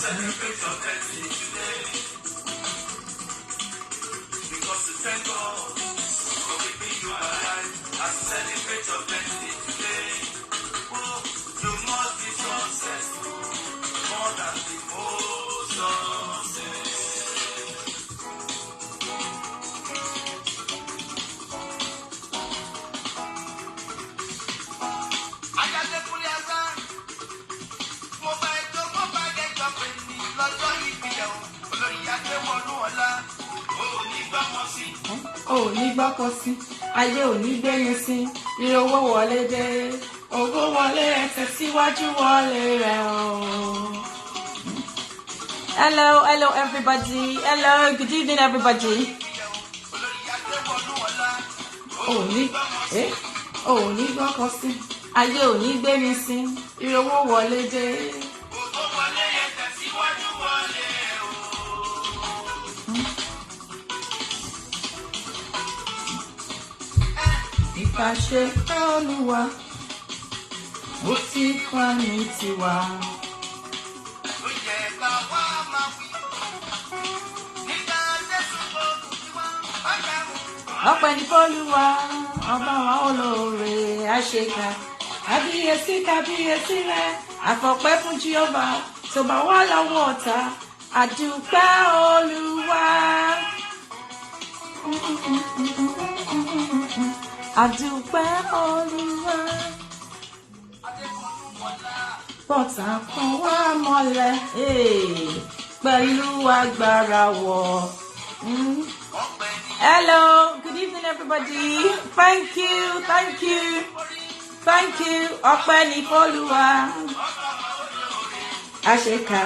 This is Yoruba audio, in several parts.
celebrate your birthday today. Because to thank God for giving you alive. As you celebrate your birthday today. Oh, you must be successful. More than the most success. Adewonuola Hassan. Oh, ní gbọ́kọ̀ sí, ayé ò ní gbẹ́yìn sí, ire owó wọlé dé, owó wọlé ẹsẹ̀ síwájú wọlé rẹ̀ o. Hello everybody. Hello, good evening everybody. Oh, ní gbọ́kọ̀ sí, ayé ò ní gbẹ́yìn sí, ire owó wọlé dé. Ìpàṣẹ Olúwa, mo ti kọ́ ní tiwa. Ọpẹ́ ní f'Olúwa, ọba wa olóore àṣekà. Kábíyèsí kábíyèsí rẹ̀, àfọpẹ́ fún Jèhófà, tó bá wà lọ́wọ́ ọ̀tá. Àdúpẹ́ Olúwa. Àdúpẹ́ Olúwa. Bọ́tà kan wá mọ́lẹ̀ pẹ̀lú agbára wọ̀. Hello, good evening everybody. Thank you. Ọpẹ́ ní f'Olúwa. Àṣekà.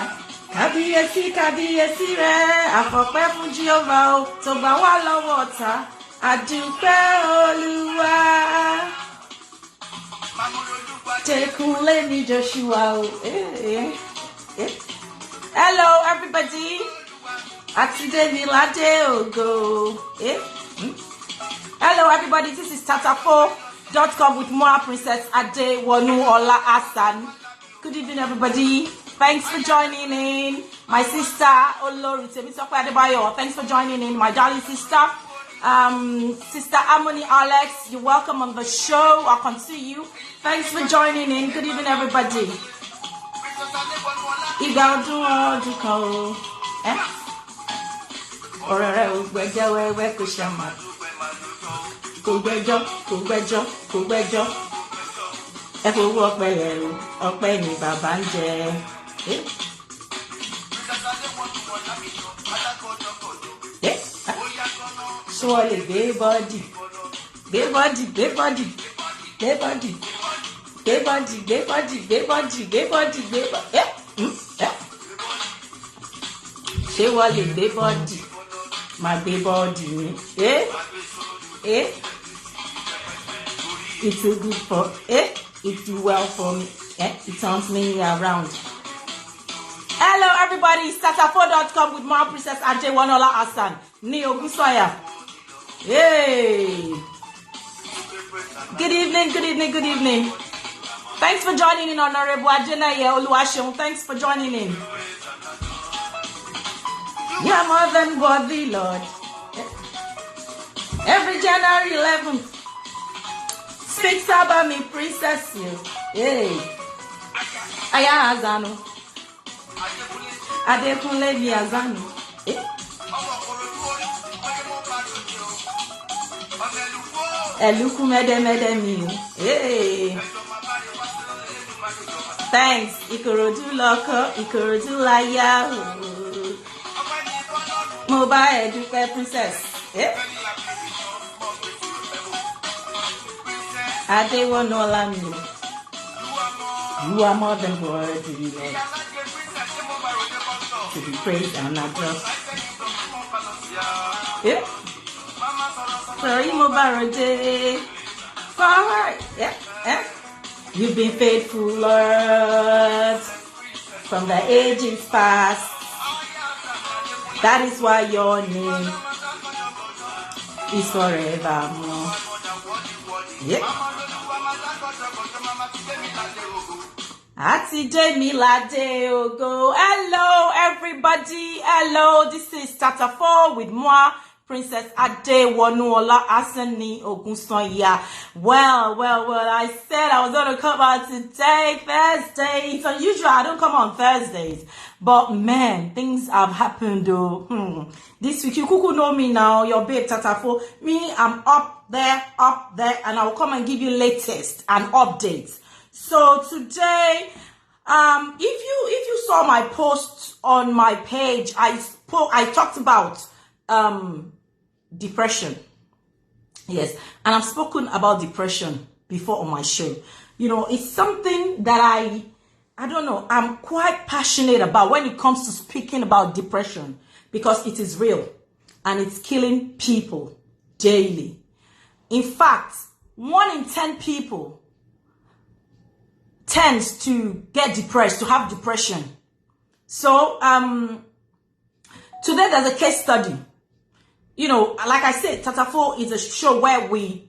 Kábíyèsí rẹ̀, àfọpẹ́ fún Jèhófà o, tó bá wà lọ́wọ́ ọ̀tá. Àdúpẹ́ Olúwa. Tekunle ní Joshua o. Hello everybody. Àtidé ní Ládé ògo. Hello everybody, this is tatafo.com with more Princess Adewonuola Hassan. Good evening everybody. Thanks for joining in. My sister Olori Temitope Adebayo, thanks for joining in. My darling sister. Sister Harmony Alex, you're welcome on the show. I can see you. Thanks for joining in. Good evening, everybody. Surely, gay body. Ṣé wọ́n lè gbé bọ́ọ̀dì? Máa gbé bọ́ọ̀dì ni. It's too good for it's too well for me. It turns me around. Hello everybody, it's tatafo.com with more Princess Adewonuola Hassan. Ní Ogunsanya. Hey. Good evening. Thanks for joining in, Honorable Adenaye Oluwaseun. Thanks for joining in. You're more than worthy, Lord. Every January 11th speaks about me, Princess. Hey. Aya Hazanu. Adekunle Hazanu. Eluku mede mi. Hey. Thanks. Ikorodu loko, Ikorodu laya. Mobile edupe Princess. Adewonuola mi. You are more than worthy, Lord, to be praised and adored. Sorry, Mobarode. Forward. You've been faithful, Lord, from the ages past. That is why your name is forevermore. Ati Demilade Ogo. Hello, everybody. Hello, this is Tata 4 with moi, Princess Adewonuola Hassan Ogunsanya. Well, I said I was going to come out today, Thursday. It's unusual, I don't come on Thursdays. But man, things have happened though. This week, you kuku know me now, your babe Tata 4. Me, I'm up there, and I'll come and give you latest and updates. So today, if you saw my post on my page, I talked about depression. Yes, and I've spoken about depression before on my show. You know, it's something that I don't know, I'm quite passionate about when it comes to speaking about depression, because it is real and it's killing people daily. In fact, 1 in 10 people tends to get depressed, to have depression. So today there's a case study. You know, like I said, Tata 4 is a show where we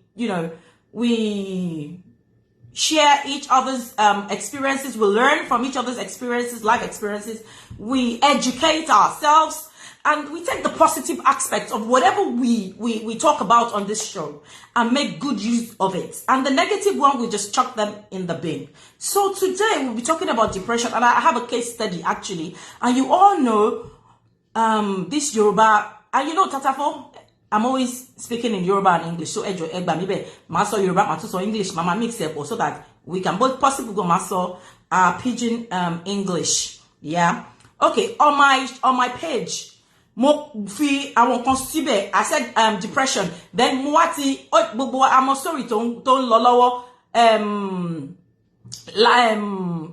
share each other's experiences, we learn from each other's experiences, life experiences, we educate ourselves, and we take the positive aspects of whatever we talk about on this show and make good use of it. And the negative one, we just chuck them in the bin. So today we'll be talking about depression, and I have a case study actually. And you all know this Yoruba, and you know Tata 4, I'm always speaking in Yoruba and English. So maso Yoruba, maso English, mama mix it so that we can both possibly go maso pidgin English. Yeah. Okay, on my page, mo fi àwọn kan síbẹ̀, I said depression, then mo wá ti gbogbo àmọ́ story tó ń lọ lọ́wọ́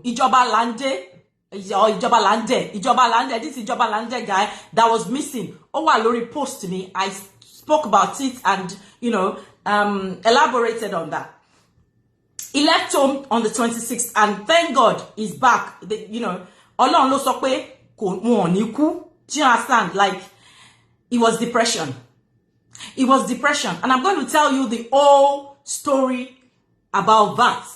ìjọba lande, this ìjọba lande guy that was missing. Ó wà lórí post me, I spoke about it and elaborated on that. He left home on the 26th, and thank God he's back. Ọlọ́run ló sọ pé kò wọ́n ní kú. Do you understand? Like, it was depression. It was depression. And I'm going to tell you the whole story about that.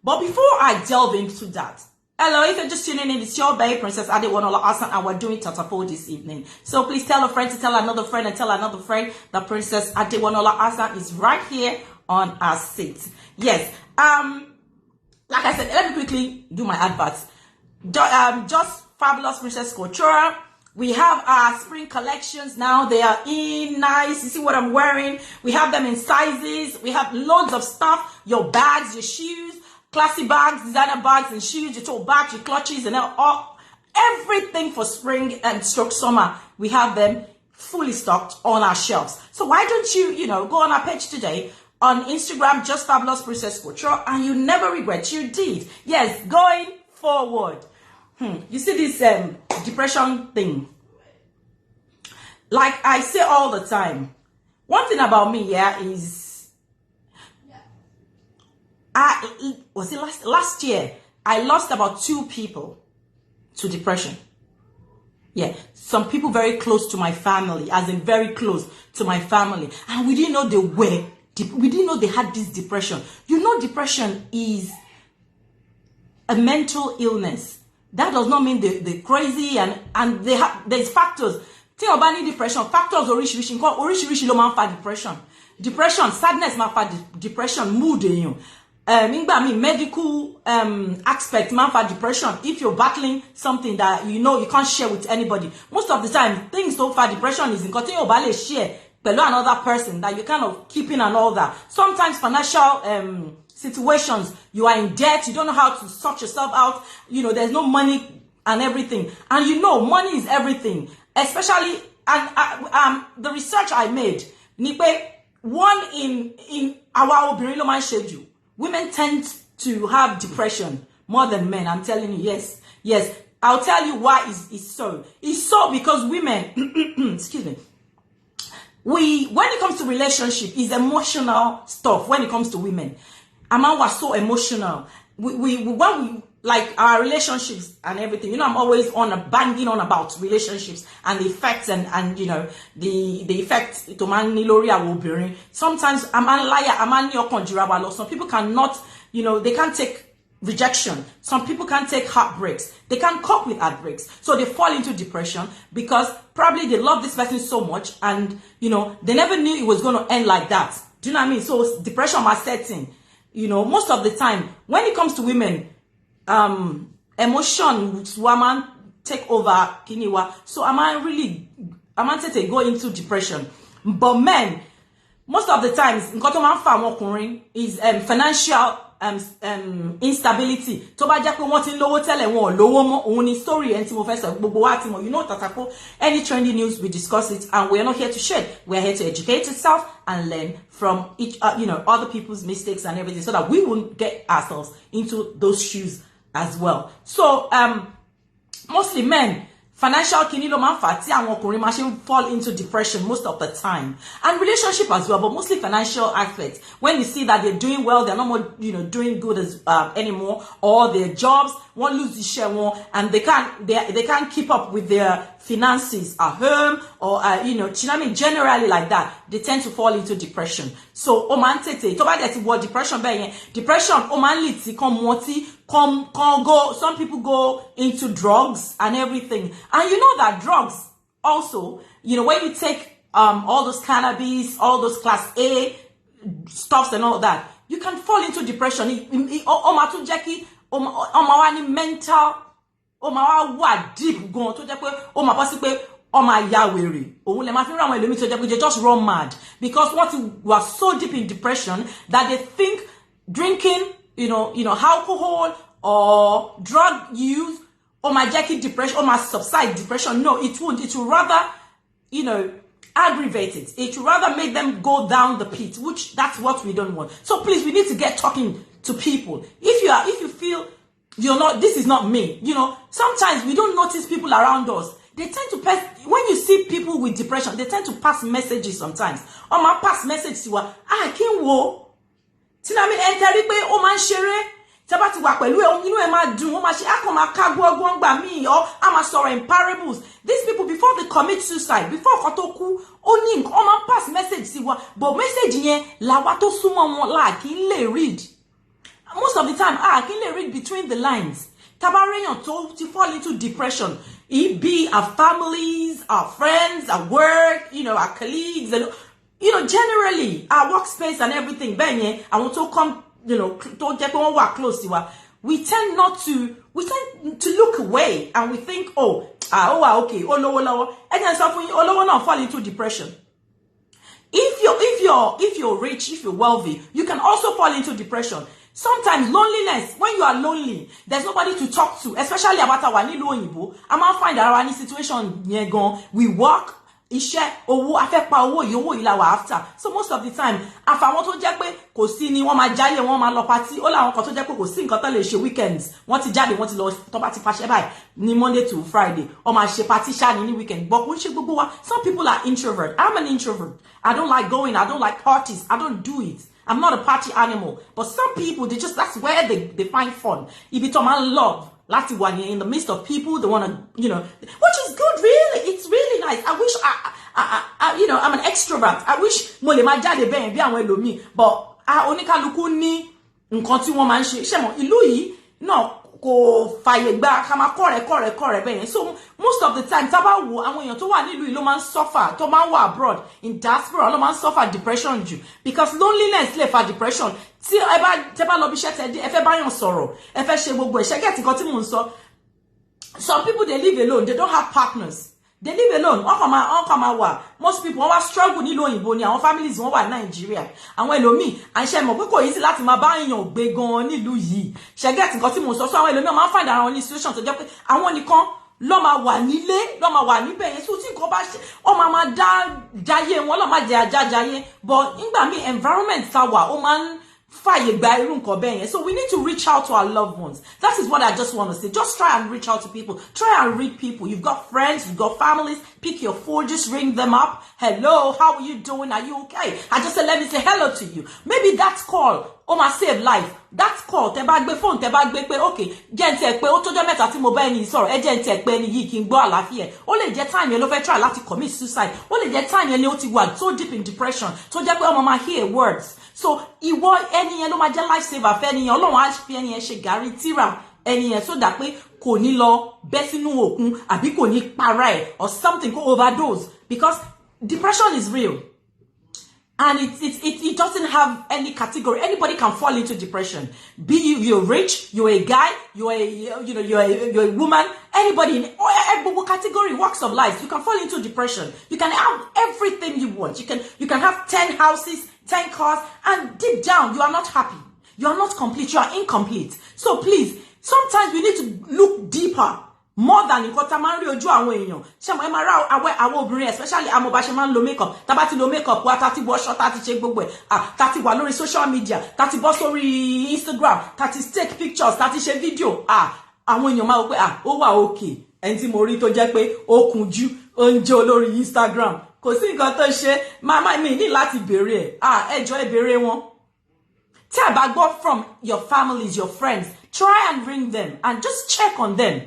But before I delve into that, hello, if you're just tuning in, it's your babe, Princess Adewonuola Hassan, and we're doing Tata 4 this evening. So please tell a friend to tell another friend and tell another friend that Princess Adewonuola Hassan is right here on our seat. Yes. Like I said, let me quickly do my adverts. Just Fabulous Princess Couture. We have our spring collections now. They are in nice. You see what I'm wearing? We have them in sizes. We have loads of stuff. Your bags, your shoes, classy bags, designer bags and shoes, your tote bags, your clutches, and all everything for spring and stroke summer. We have them fully stocked on our shelves. So why don't you, go on our page today on Instagram, Just Fabulous Princess Couture, and you never regret you did. Yes, going forward. You see this depression thing. Like I say all the time, one thing about me, is last year I lost about 2 people to depression. Yeah, some people very close to my family, as in very close to my family, and we didn't know we didn't know they had this depression. Depression is a mental illness. That does not mean they're crazy, and there's factors. Think about any depression. Factors oríṣiríṣi ló máa ń fa depression. Depression, sadness máa fa depression, mood medical aspect máa ń fa depression. If you're battling something that you can't share with anybody, most of the time things don't fa depression is nǹkan tí yóò bá lè share pẹ̀lú another person that you kind of keeping and all that. Sometimes financial situations, you are in debt, you don't know how to sort yourself out, there's no money and everything, and money is everything, especially, and the research I made, one in our obìnrin ló máa ń ṣe jù. Women tend to have depression more than men. I'm telling you, yes. I'll tell you why it's so. It's so because women, excuse me, when it comes to relationship, is emotional stuff. When it comes to women, a man was so emotional. When we like our relationships and everything, I'm always banging on about relationships and the effects and the effect to man niloria will bring. Sometimes a man liar, a man some people cannot, they can't take rejection. Some people can't take heartbreaks. They can't cope with heartbreaks. So they fall into depression because probably they love this person so much and, they never knew it was going to end like that. Do you know what I mean? So depression was setting. Most of the time, when it comes to women, emotion, woman take over, kiniwa. So am I to go into depression? But men, most of the times, is financial instability. Tó bá jẹ́ pé wọ́n ti lówó tẹ́lẹ̀ wọn ò lówó mọ́, òun ni story ẹni tí mo fẹ́ sọ gbogbo wa ti mọ̀. Tatako, any trendy news, we discuss it, and we are not here to share. We are here to educate itself and learn from each, other people's mistakes and everything, so that we won't get ourselves into those shoes as well. So, mostly men, financial kinilo man fati and ọkùnrin fall into depression most of the time, and relationship as well, but mostly financial aspects. When you see that they're doing well, they're not more doing good as anymore, or their jobs won't lose the share more, and they can't keep up with their finances at home, or generally like that, they tend to fall into depression. So depression some people go into drugs and everything. And that drugs also, when you take all those cannabis, all those class A stuffs and all that, you can fall into depression. Mental, deep gone to they just run mad because what was so deep in depression that they think drinking, alcohol or drug use, depression, subside depression. No, it won't. It will rather, aggravate it. It will rather make them go down the pit, which that's what we don't want. So please, we need to get talking to people. If you feel this is not me, sometimes we don't notice people around us. They tend to pass, when you see people with depression, they tend to pass messages sometimes. On my pass message to can't wo. Tinami enteri pe o man shere. Taba ti wa pẹ̀lú ẹ ma dùn, o ma ṣe akoma kagbo ogbon gba mi or ama sorrow in parables. These people, before they commit suicide, before kotoku, oni o ma pass message si wa, but message yẹn la wa to súnmọ́ wọn la kin lè read. Most of the time, kin lè read between the lines. Tabareyan to fall into depression. It be our families, our friends, our work, our colleagues, and generally our workspace and everything. Benye, I want to come, to get one work close to us. We tend to look away and we think, okay, lower, and then something, not fall into depression. If you're rich, if you're wealthy, you can also fall into depression. Sometimes loneliness, when you are lonely, there's nobody to talk to, especially about our nilu oyinbo. I might find that our situation we work, after. So most of the time, if I want to jẹ́ kò sí ni wọ́n máa jáyé wọ́n máa lọ party, ó láwọn kan tó jẹ́ kò sí nǹkan tó lè ṣe weekends. Wọ́n ti jáde, wọ́n ti lọ tó bá ti pàṣẹ báyìí ní Monday to Friday. Ó máa ṣe party ṣá ní weekend. But kò ṣe gbogbo wa. Some people are introvert. I'm an introvert. I don't like going. I don't like parties. I don't do it. I'm not a party animal. But some people, that's where they find fun. If it's man love, in the midst of people, they want to, which is good, really. It's really nice. I wish I'm an extrovert. I wish mo lè máa jáde bẹ́ẹ̀ bí àwọn ẹlòmíì. But oníkálukú ní nǹkan tí wọ́n máa ń ṣe. Ṣé mo ìlú yìí náà kò fàyè gbà ká máa kọ̀rẹ̀ bẹ́ẹ̀. So most of the time, tá bá wo àwọn èèyàn tó wà nílùú yìí ló máa ń suffer, tó máa ń wà abroad in diaspora ló máa ń suffer depression jù, because loneliness lè fa depression. Tí tẹ́ bá lọ bí iṣẹ́ tẹ́ dé, ẹ fẹ́ bá yàn sọ̀rọ̀, ẹ fẹ́ ṣe gbogbo ẹ̀ṣẹ̀ get nǹkan tí mò ń sọ. Some people, they live alone. They don't have partners. They live alone. Most people wọ́n struggle nílùú òyìnbó ni àwọn families wọ́n wà Nigeria. Àwọn ẹlòmíì à ń ṣe mọ̀ pé kò easy láti máa bá èèyàn gbé gan nílùú yìí. Ṣé get nǹkan tí mò ń sọ. So àwọn ẹlòmíì máa ń find ara wọn ní situation tó jẹ́ pé àwọn nìkan ló máa wà nílé, ló máa wà níbẹ̀ yẹn. So tí nǹkan bá ṣe, ó máa jayé wọn, ló máa jẹ ajájayé. But nígbà míì environment tá wà, ó máa ń fàyè gba irú nǹkan bẹ́ẹ̀ yẹn. So we need to reach out to our loved ones. That is what I just want to say. Just try and reach out to people. Try and read people. You've got friends, you've got families. Pick your phone, just ring them up. Hello, how are you doing? Are you okay? I just said, let me say hello to you. Maybe that call, ó máa save life. That call tẹ́ bá gbé phone tẹ́ bá gbé pé okay jẹ́ n tiẹ̀ pé ó tọ́jọ́ mẹ́ta tí mo bá ẹni sọ̀rọ̀ ẹ jẹ́ n tiẹ̀ pé ẹni yìí kí n gbọ́ àlàáfíà ẹ̀. Ó lè jẹ́ time yẹn ló fẹ́ try láti commit suicide. Ó lè jẹ́ time yẹn ni ó ti wà so deep in depression tó jẹ́ pé ọmọ máa hear words. So ìwọ ẹni yẹn ló máa jẹ́ life saver fẹ́ ẹni yẹn. Ọlọ́run á fi ẹni yẹn ṣe gàrí tíra ẹni yẹn so that pé kò ní lọ bẹ́ sínú òkun àbí kò ní para ẹ̀ or something kó overdose, because depression is real. And it doesn't have any category. Anybody can fall into depression. Be you're rich, you're a guy, you're a woman, anybody in every category, walks of life, you can fall into depression. You can have everything you want. You can have 10 houses, 10 cars, and deep down you are not happy. You are not complete. You are incomplete. So please, sometimes we need to look deeper. More than nǹkan tá máa ń rí ojú àwọn èèyàn. Ṣé mo ẹ máa ra àwọn obìnrin, especially àwọn bá ṣe máa ń lo makeup. Tá bá ti lo makeup wa, tá ti wọṣọ, tá ti ṣe gbogbo ẹ̀. Tá ti wà lórí social media, tá ti bọ́ sórí Instagram, tá ti take pictures, tá ti ṣe video. Àwọn èèyàn máa wò pé ó wà okay. Ẹni tí mo rí tó jẹ́ pé ó kunjú, ó ń jó lórí Instagram. Kò sí nǹkan tó ṣe. Mama mi ní láti béèrè ẹ̀. Ẹ jọ̀ọ́ ẹ béèrè wọn. Tí ẹ bá gbọ́ from your families, your friends, try and ring them and just check on them.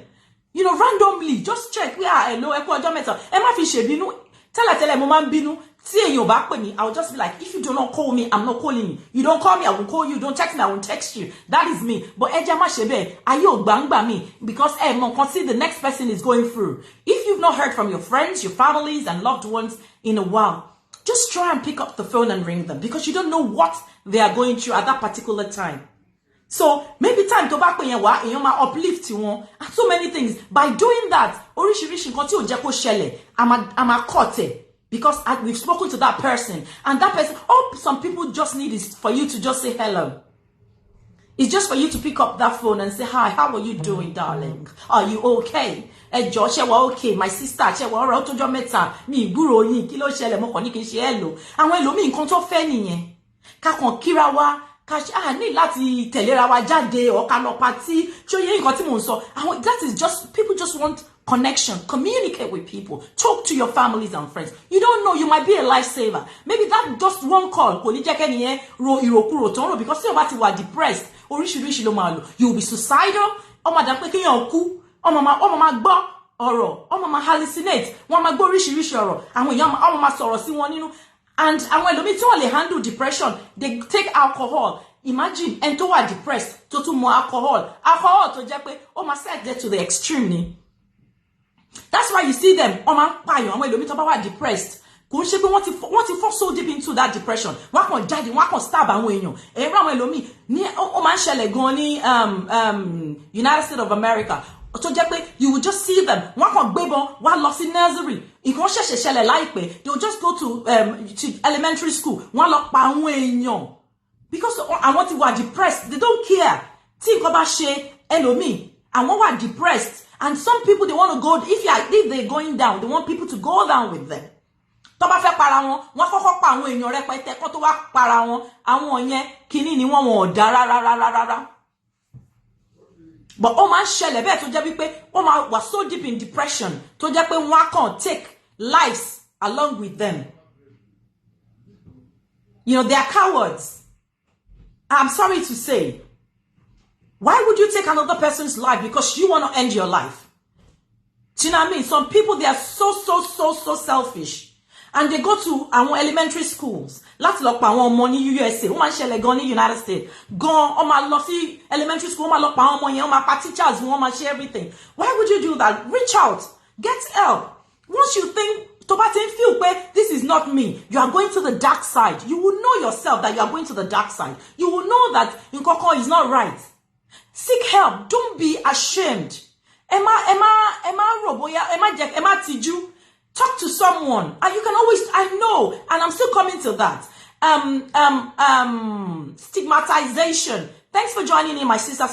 You know, randomly, just check. Hello, ẹ kú ọjọ́ mẹ́ta. Ẹ má fi ṣèbínú. Tẹ́lẹ̀ mo máa ń bínú. Tí èèyàn bá pè mí, I will just be like, if you do not call me, I'm not calling you. You don't call me, I will call you. Don't text me, I will text you. That is me. But ẹ jẹ́ má ṣe bẹ́ẹ̀. Ayé ò gbàǹgbà mi, because mo kàn see the next person is going through. If you've not heard from your friends, your families, and loved ones in a while, just try and pick up the phone and ring them, because you don't know what they are going through at that particular time. So maybe time to back when you are uplift you and so many things. By doing that, oríṣiríṣi nǹkan tí ò jẹ́ kó ṣẹlẹ̀, I'm a cut because we've spoken to that person, and that person, all some people just need is for you to just say hello. It's just for you to pick up that phone and say, hi, how are you doing, darling? Are you okay? Ẹ jọ̀ọ́, ṣé wà okay? My sister, ṣé wà ọ̀rọ̀ tó jọ mẹ́ta, mi ìgbúrò yín, kí ló ṣẹlẹ̀, mo kàn ní kí n ṣe hello. Àwọn ẹlòmíì nǹkan tó fẹ́ nìyẹn. Ká kàn kíra wa. Ní láti tẹ̀léra wa jáde or ká lọ party. Ṣó yẹ nǹkan tí mò ń sọ. That is just, people just want connection. Communicate with people. Talk to your families and friends. You don't know, you might be a lifesaver. Maybe that just one call kò ní jẹ́ kẹ́niyẹn ro ìròkúrò tó ń rò, because tí o bá ti wà depressed, oríṣiríṣi ló máa lò. You will be suicidal. Ọmọ dà pé kéèyàn kú. Ọmọ máa gbọ́ ọ̀rọ̀. Ọmọ máa hallucinate. Wọ́n máa gbọ́ oríṣiríṣi ọ̀rọ̀. Àwọn èèyàn ọmọ máa sọ̀rọ̀ sí wọn nínú. And àwọn ẹlòmíì tí wọ́n lè handle depression, they take alcohol. Imagine ẹni tó wà depressed tó tún mu alcohol tó jẹ́ pé ó máa set them to the extreme ni. That's why you see them ó máa ń pààyàn. Àwọn ẹlòmíì tó bá wà depressed kò ń ṣe pé wọ́n ti fall so deep into that depression. Wọ́n kàn jáde, wọ́n kàn stab àwọn èèyàn. Ẹ̀rọ àwọn ẹlòmíì ní ó máa ń ṣẹlẹ̀ gan ní United States of America. tó jẹ́ pé you will just see them wọ́n kàn gbébọn wọ́n lọ sí nursery ìkan ṣẹ̀ṣẹ̀ ṣẹlẹ̀ láìpẹ́ they will just go to elementary school wọ́n lọ pa àwọn èèyàn because àwọn ti wà depressed they don't care tí nǹkan bá ṣe ẹlòmíì àwọn wà depressed and some people they want to go if they're going down they want people to go down with them. Tó bá fẹ́ para wọn wọ́n kọ́kọ́ pa àwọn èèyàn rẹpẹtẹ kó tó wá para wọn àwọn yẹn kíní ni wọ́n ò dá rárá. But ó máa ń ṣẹlẹ̀ bẹ́ẹ̀ tó jẹ́ wípé ó máa wà so deep in depression tó jẹ́ pé wọ́n á kàn take lives along with them. You know, they are cowards. I'm sorry to say. Why would you take another person's life because you want to end your life? Do you know what I mean? Some people, they are so selfish. And they go to our elementary schools. Láti lọ pa àwọn ọmọ ní USA. Ó máa ń ṣẹlẹ̀ gan ní United States. Gan, ó máa lọ sí elementary school, ó máa lọ pa àwọn ọmọ yẹn, ó máa pa teachers, ó máa share everything. Why would you do that? Reach out. Get help. Once you think, tó bá ti ń feel pé this is not me, you are going to the dark side. You will know yourself that you are going to the dark side. You will know that nǹkankan is not right. Seek help. Don't be ashamed. Ẹ má rò bóyá, ẹ má tijú. Talk to someone. And you can always, I know, and I'm still coming to that. Stigmatization. Thanks for joining in, my sister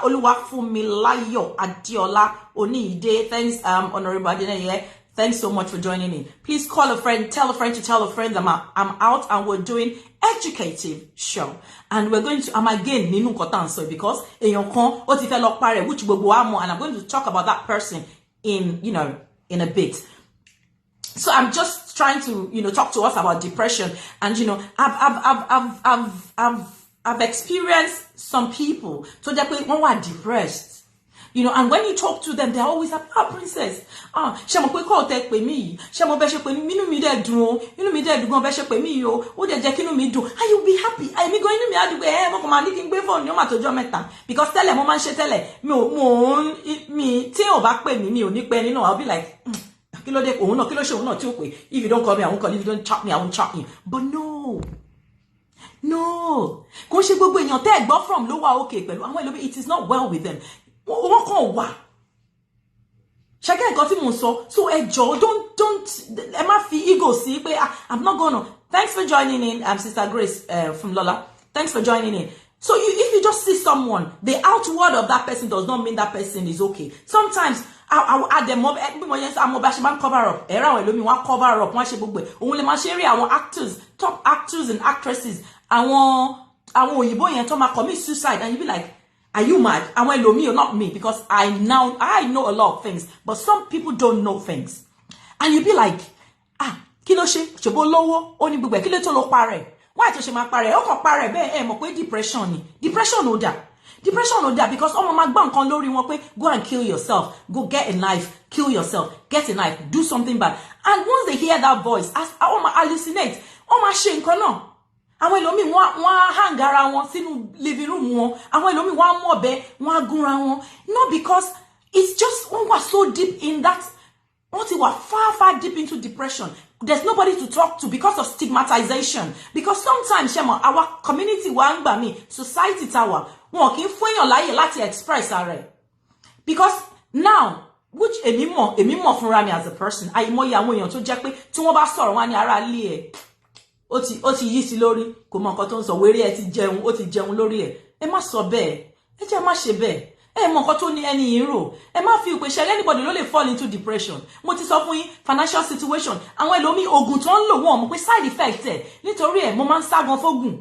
Oluwafumilayo Adeola Oniide. Thanks, Honorable Adeneye. Thanks so much for joining in. Please call a friend, tell a friend to tell a friend that I'm out and we're doing educative show. And we're going to, I'm again, nínú nǹkan tá à ń sọ because èèyàn kan ó ti fẹ́ lọ parẹ́, which gbogbo wa mọ̀, and I'm going to talk about that person in a bit. So I'm just trying to, talk to us about depression. And, I've I've experienced some people to jẹ́ pé wọ́n wà depressed. You know, and when you talk to them, they're always like, princess, ṣé mo pé kó tẹ́ pè mí, ṣé mo bẹ́ ṣe pè mí, inú mi dẹ̀ dùn o, inú mi dẹ̀ dùn gan bẹ́ ṣe pè mí o, ó dẹ̀ jẹ́ kí inú mi dùn, and you'll be happy. Àìmí gan inú mi á dùn pé mo kàn máa ní kí n gbé phone ní ó máa tọ́jọ́ mẹ́ta, because tẹ́lẹ̀ mo máa ń ṣe tẹ́lẹ̀, mi tí ò bá pè mí, mi ò ní pẹ́ nínú, I'll be like, kí ló dé òun náà, kí ló ṣe òun náà tí ó pè, if you don't call me, I won't call you, if you don't chat me, I won't chat you. But no, kò ṣe gbogbo èèyàn tẹ́ ẹ̀ gbọ́ from ló wà okay pẹ̀lú àwọn ẹlòmíì, it is not well with them. Wọ́n kàn wà. Ṣẹ́gẹ́ nǹkan tí mo sọ, so ẹ jọ̀ọ́, don't, ẹ má fi ego sí pé, I'm not gonna. Thanks for joining in, Sister Grace from Lola. Thanks for joining in. So if you just see someone, the outward of that person does not mean that person is okay. Sometimes, I'll add them up, cover up. Cover up, actors, top actors and actresses, òyìnbó yẹn tó máa commit suicide, and you be like, are you mad? Àwọn ẹlòmíì, or not me, because I know a lot of things, but some people don't know things. And you be like, kí ló ṣe? Ṣèbó lówó, ó ní gbogbo ẹ̀, kí ló tó lọ parẹ́? Why tó ṣe máa parẹ́? Ó kàn parẹ́ bẹ́ẹ̀ mọ̀ pé depression ni. Depression ò dà. Depression ò dà, because ọmọ máa gbá nǹkan lórí wọn pé go and kill yourself, go get a knife, kill yourself, get a knife, do something bad. And once they hear that voice, ó máa hallucinate, ó máa ṣe nǹkan náà. Àwọn ẹlòmíì wọ́n hang ara wọn sínú living room wọn. Àwọn ẹlòmíì wọ́n mú ọ̀bẹ, wọ́n gúnra wọn. Not because it's just wọ́n wà so deep in that. Wọ́n ti wà far deep into depression. There's nobody to talk to because of stigmatization. Because sometimes, our community wa ń gbà mí, society tawa, wọn kì í fún èèyàn láyè láti express ara ẹ̀. Because now, which èmi mọ̀ fúnra mi as a person, àìmọye àwọn èèyàn tó jẹ́ pé tí wọ́n bá sọ̀rọ̀ wọn ní ara ilé ẹ̀. Ó ti yí sí lórí, kò mọ nǹkan tó ń sọ, wéré ẹ ti jẹun, ó ti jẹun lórí ẹ̀. Ẹ má sọ bẹ́ẹ̀, ẹ jẹ́ má ṣe bẹ́ẹ̀. Ẹ mọ nǹkan tó ní ẹni yìí rò. Ẹ má fi pé ṣe anybody ló lè fall into depression. Mo ti sọ fún yín, financial situation. Àwọn ẹlòmíì oògùn tó ń lò wọ́n mọ̀ pé side effect ẹ̀. Nítorí ẹ̀ mo máa ń ságan fógùn.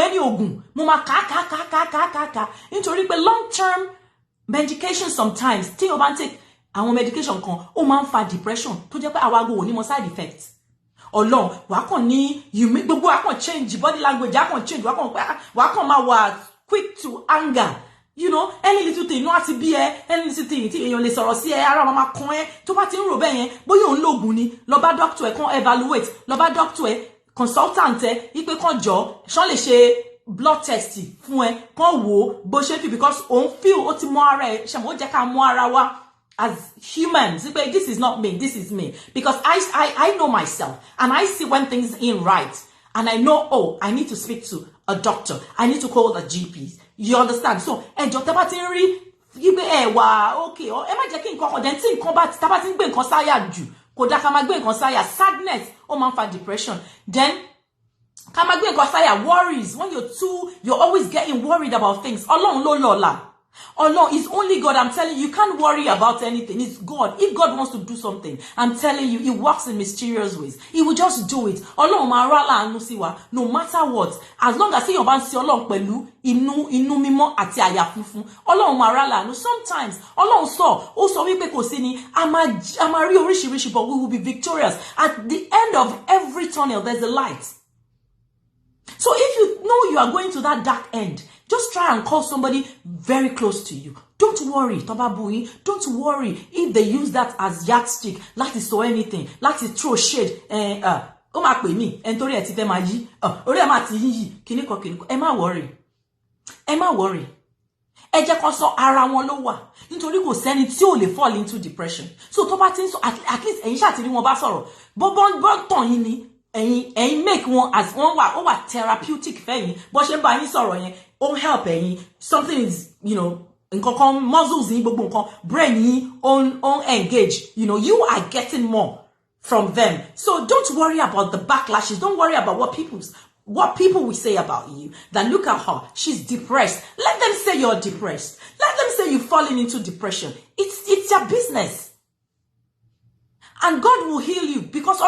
Ẹni oògùn. Mo máa ká. Nítorí pé long term medication sometimes tí o bá ń take àwọn medication kan, ó máa ń fa depression tó jẹ́ pé àwa go ní mo side effect. Ọlọ́run, wà kàn ní gbogbo wà kàn change body language, wà kàn change, wà kàn máa wà quick to anger. You know, any little thing, àti bí ẹ, any little thing, tí èèyàn lè sọ̀rọ̀ sí ẹ, ara máa kàn ẹ́, tó bá ti ń rò bẹ́ẹ̀ yẹn, bóyá òun lògùn ni, lọ bá doctor ẹ, kàn evaluate, lọ bá doctor ẹ, consultant ẹ, ipe kàn jọ, ṣán lè ṣe blood test fún ẹ, kàn wò bó ṣe fi, because òun feel ó ti mọ ara ẹ, ṣe mo jẹ́ ká mọ ara wa as humans. This is not me, this is me. Because I know myself, and I see when things ain't right, and I know, I need to speak to a doctor, I need to call the GPs. You understand? So, ẹjọ́ tẹ́ bá ti ń rí gbé wà okay, ẹ má jẹ́ kí nǹkan kan den tí nǹkan bá tá bá ti ń gbé nǹkan sáyà jù, kò dá ká má gbé nǹkan sáyà. Sadness ó máa ń fa depression. Then ká má gbé nǹkan sáyà, worries, when you're always getting worried about things. Ọlọ́run ló lọ́la. Allah is only God. I'm telling you, you can't worry about anything. It's God. If God wants to do something, I'm telling you, He works in mysterious ways. He will just do it. Allah marala anusiwa. No matter what, as long as you ban si Allah pẹ̀lú inú mímọ́ àti àyà funfun. Allah marala anu. Sometimes Allah sọ wípé kò sí ni a máa rí oríṣiríṣi, but we will be victorious. At the end of every tunnel, there's a light. So if you know you are going to that dark end, just try and call somebody very close to you. Don't worry, Tobabui. Don't worry if they use that as yardstick. Láti sọ anything. Láti throw shade. Ó máa pè mí. Nítorí ẹ ti fẹ́ máa yí. Orí ẹ máa ti yí. Kíníkan. Ẹ má worry. Ẹ jẹ́ kó sọ ara wọn ló wà. Nítorí kò sẹ́ni tí ò lè fall into depression. So tó bá ti ń sọ, at least ẹ̀yin ṣáà ti rí wọn bá sọ̀rọ̀. Bọ́ tàn yín ni. Ẹ̀yin make one as one ó wà therapeutic fẹ́yìn. Bó ṣe ń bá yín sọ̀rọ̀ yẹn, ó help ẹ̀yin. Something is, nǹkan muscles yín gbogbo nǹkan, brain yín on engage. You are getting more from them. So don't worry about the backlashes. Don't worry about what people will say about you. Then look at her. She's depressed. Let them say you're depressed. Let them say you're falling into depression. It's your business. And God will heal you, because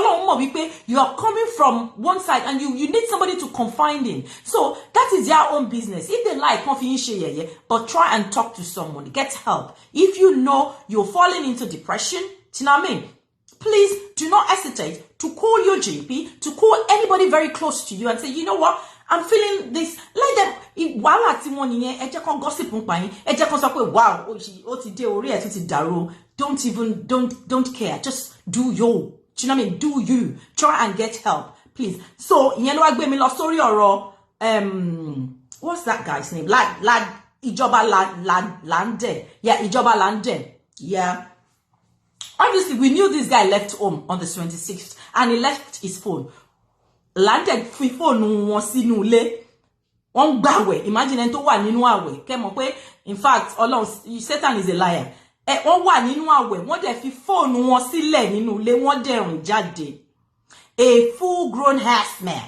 you are coming from one side and you need somebody to confide in. So that is their own business. If they like, but try and talk to someone. Get help. If you know you're falling into depression, please do not hesitate to call your GP, to call anybody very close to you and say, you know what? I'm feeling this. Let them, while at nìyẹn, ẹ jẹ́ kán gossip nípa yín, ẹ jẹ́ kán sọ pé, wow, ó ti dé orí ẹ̀ tó ti dàrú. Don't care. Just do you. Do you know what I mean? Do you. Try and get help, please. So, ìyẹn ló wá gbé mi lọ sórí ọ̀rọ̀, what's that guy's name? Ìjọba Lande. Yeah, Ìjọba Lande. Yeah. Obviously, we knew this guy left home on the 26th and he left his phone. Landed fi phone wọn sínú ilé. Wọ́n gbààwẹ̀. Imagine ẹni tó wà nínú àwẹ̀. Kẹ́ mọ̀ pé, in fact, Ọlọ́run, Satan is a liar. Wọ́n wà nínú àwẹ̀. Wọ́n dẹ̀ fi phone wọn sílẹ̀ nínú ilé. Wọ́n dẹ̀ rìn jáde. A full-grown ass man.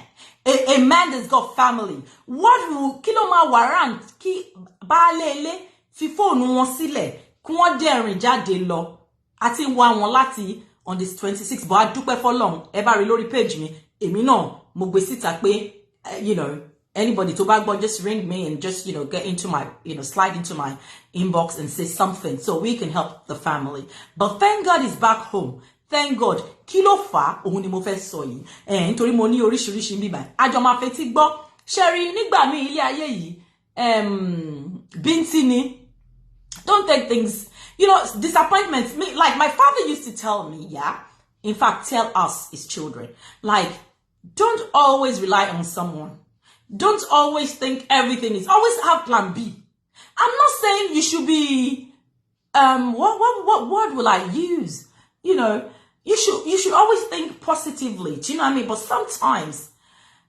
A man that's got family. What will kí ló máa warrant kí baálé ilé fi phone wọn sílẹ̀ kí wọ́n dẹ̀ rìn jáde lọ? Àti wá wọn láti on this 26th, but a dúpẹ́ f'Ọlọ́run. Ẹ bá rí lórí page mi. Èmi náà mo gbé síta pé, you know, anybody tó bá gbọ́, just ring me and just, you know, get into my, you know, slide into my inbox and say something so we can help the family. But thank God he's back home. Thank God. Kí ló fà òun ni mo fẹ́ sọ yìí. Nítorí mo ní oríṣiríṣi ń bíbá. Àjọ máa fetí gbọ́. Sherry, nígbà míì ilé ayé yìí, bíntín ni. Don't take things, you know, disappointments. Like my father used to tell me, yeah. In fact, tell us, his children, like, don't always rely on someone. Don't always think everything is. Always have plan B. I'm not saying you should be. What word will I use? You know, you should always think positively. Do you know what I mean? But sometimes,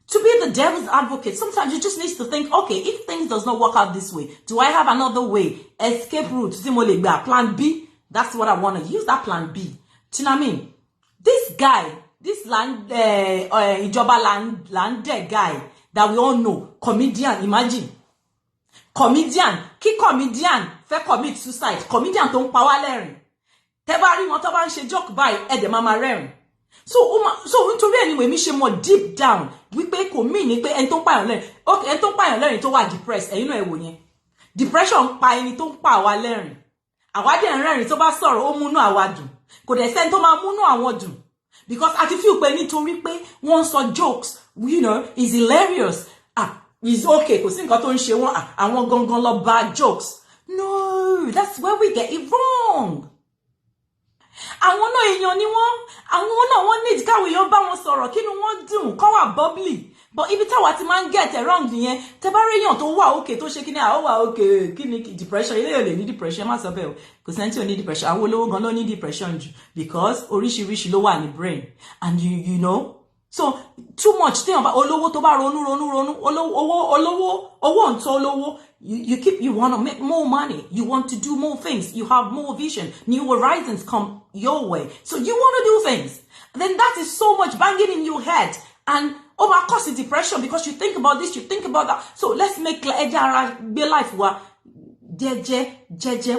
to be the devil's advocate, sometimes you just need to think, okay, if things does not work out this way, do I have another way? Escape route. Plan B. That's what I want to use. That plan B. Do you know what I mean? This guy, this Ìjọba Lande guy that we all know, comedian, imagine. Comedian, kí comedian fẹ́ commit suicide, comedian tó ń pa wá lẹ́rìn. Tẹ́ bá rí wọn tó bá ń ṣe joke báyìí, ẹ dẹ̀ máa rẹ́rìn. So nítorí anyway, mi ṣe more deep down, wípé kò mean ni pé ẹni tó ń pààyàn lẹ́rìn. Okay, ẹni tó ń pààyàn lẹ́rìn tó wà depressed, ẹ̀yin náà ẹ wò yẹn. Depression pa ẹni tó ń pa àwa lẹ́rìn. Àwa dẹ̀ ń rẹ́rìn tó bá sọ̀rọ̀ ó múnú àwa dùn. Kò dẹ̀ sẹ́ni tó máa múnú àwọn dùn. Because I feel pé nítorí pé wọ́n sọ jokes, you know, is hilarious. It's okay, kò sí nǹkan tó ń ṣe wọ́n, àwọn gangan lọ bad jokes. No, that's where we get it wrong. Àwọn náà èèyàn ni wọ́n, àwọn náà wọ́n need káwọn èèyàn bá wọn sọ̀rọ̀, kí ni wọ́n dùn, kọ́ wà bubbly. But ibi táwa ti máa ń get it wrong nìyẹn, tẹ́ bá rí èèyàn tó wà okay, tó ṣe kí ni ó wà okay, kí ni depression, ilé yóò lè ní depression, má sọ bẹ́ẹ̀ o, kò sẹ́ni tí ò ní depression, àwọn olówó gan ló ní depression jù, because oríṣiríṣi ló wà ní brain, and you know, so too much téèyàn bá olówó tó bá ronú, owó ń tó olówó, you want to make more money, you want to do more things, you have more vision, new horizons come your way, so you want to do things, then that is so much banging in your head, and cause depression because you think about this, you think about that. So let's make be life where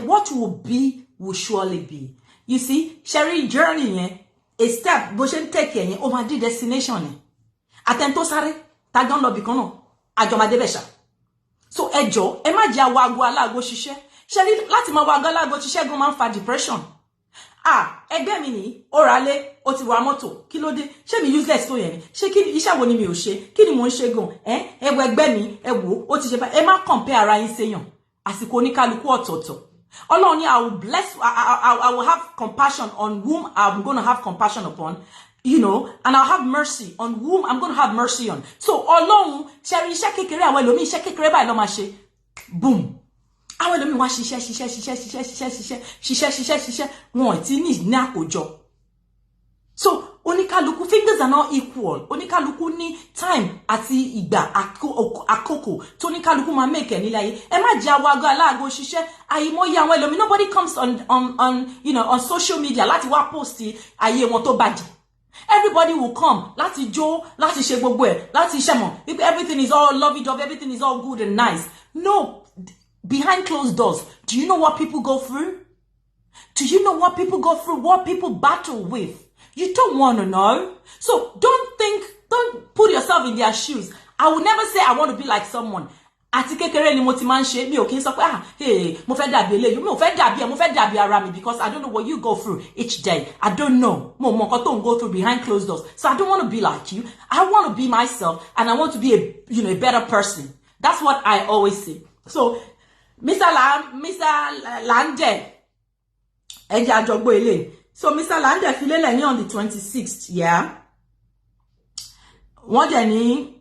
what will be will surely be. You see, sharing journey, a step, but you take it, over the destination. Atento sare, tagon lo bikono, ajoma devesha. So ejo, ema ja wago alago shishe. Sharing lati ma wago alago shishe go man fa depression. Ẹgbẹ́ mi ní orale ó ti wa mọ́tò kí ló dé ṣé mi useless tó yẹn ni ṣé kí iṣẹ́ wo ni mi ò ṣe kí ni mo ń ṣe gan ẹ wo ẹgbẹ́ mi ẹ wo ó ti ṣe bá ẹ má compare ara yín séyàn àsìkò oníkálukú ọ̀tọ̀ọ̀tọ̀ Ọlọ́run ni I will bless I will have compassion on whom I'm going to have compassion upon, you know, and I'll have mercy on whom I'm going to have mercy on. So Ọlọ́run ṣe rí iṣẹ́ kékeré àwọn ẹlòmíì iṣẹ́ kékeré báyìí ló máa ṣe boom. Àwọn ẹlòmíì wá ṣiṣẹ́ wọn ti ní àkójọ. So oníkálukú fingers are not equal. Oníkálukú ní time àti ìgbà àkókò tó oníkálukú máa make nílé ayé. Ẹ má jẹ́ awago aláàgó ṣiṣẹ́ àìmọye àwọn ẹlòmíì. Nobody comes on you know on social media láti wá post ayé wọn tó bàjẹ́. Everybody will come láti jó láti ṣe gbogbo ẹ̀ láti ṣẹmọ. Everything is all lovey-dovey, everything is all good and nice. No. Behind closed doors, do you know what people go through? Do you know what people go through? What people battle with? You don't want to know. So don't put yourself in their shoes. I will never say I want to be like someone. àti kékeré ni mo ti máa ń ṣe mi ò kí ń sọ pé hey mo fẹ́ dàbí eléyìí mo fẹ́ dàbí ara mi because I don't know what you go through each day. I don't know mo mọ nǹkan tó ń go through behind closed doors, so I don't want to be like you. I want to be myself and I want to be a better person. That's what I always say. So Mr. Lande ẹjẹ àjọgbó ilé. So Mr. Lande fi lélẹ̀ ní on the 26th, yeah. Wọ́n dẹ̀ ní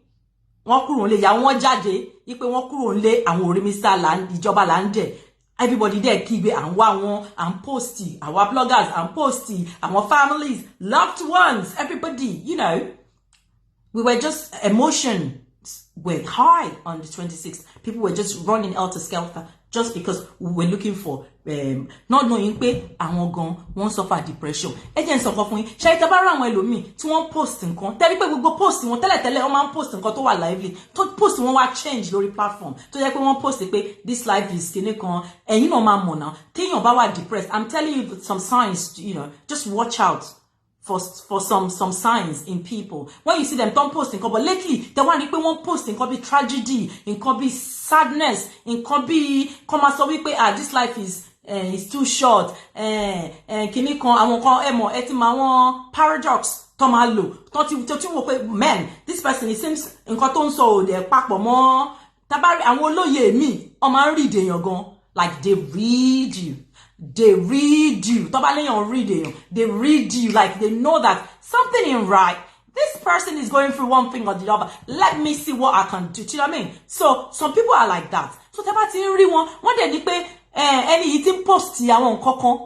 wọ́n kúrò nílé ya wọ́n jáde ipe wọ́n kúrò nílé àwọn orí Mr. Lande ìjọba Lande. Everybody there kígbe à ń wá wọn à ń post our bloggers à ń post our families, loved ones, everybody, you know. We were just emotions were high on the 26th. People were just running helter-skelter just because we were looking for not knowing pé àwọn gan wọ́n suffer depression. Ẹ jẹ́ n sọ fún yín, ṣé tá bá ra àwọn ẹlòmíì tí wọ́n post nǹkan tẹ́ rí pé gbogbo post wọn tẹ́lẹ̀tẹ́lẹ̀ wọ́n máa ń post nǹkan tó wà lively, tó post wọn wá change lórí platform tó jẹ́ pé wọ́n post pé this life is kíní kan ẹ̀yin náà máa mọ̀ náà téèyàn bá wà depressed. I'm telling you some signs, you know, just watch out for some signs in people when you see them don't post nǹkan, but lately the one pé wọ́n post nǹkan bí tragedy, nǹkan bí sadness, nǹkan bí kọ́ máa sọ wípé this life is too short, kíní kan àwọn kan ẹ̀mọ̀ ẹ ti máa wọ́n paradox tó máa lò tó ti wò pé man this person it seems nǹkan tó ń sọ òde papọ̀ mọ́ tabari àwọn olóyè mi wọ́n máa ń read èèyàn gan, like they read you. They read you. They read you like they know that something ain't right. This person is going through one thing or the other. Let me see what I can do. Do you know what I mean? So some people are like that. So tẹ́ bá ti rí wọn dẹ̀ ní pé ẹni yìí ti post àwọn nǹkan kan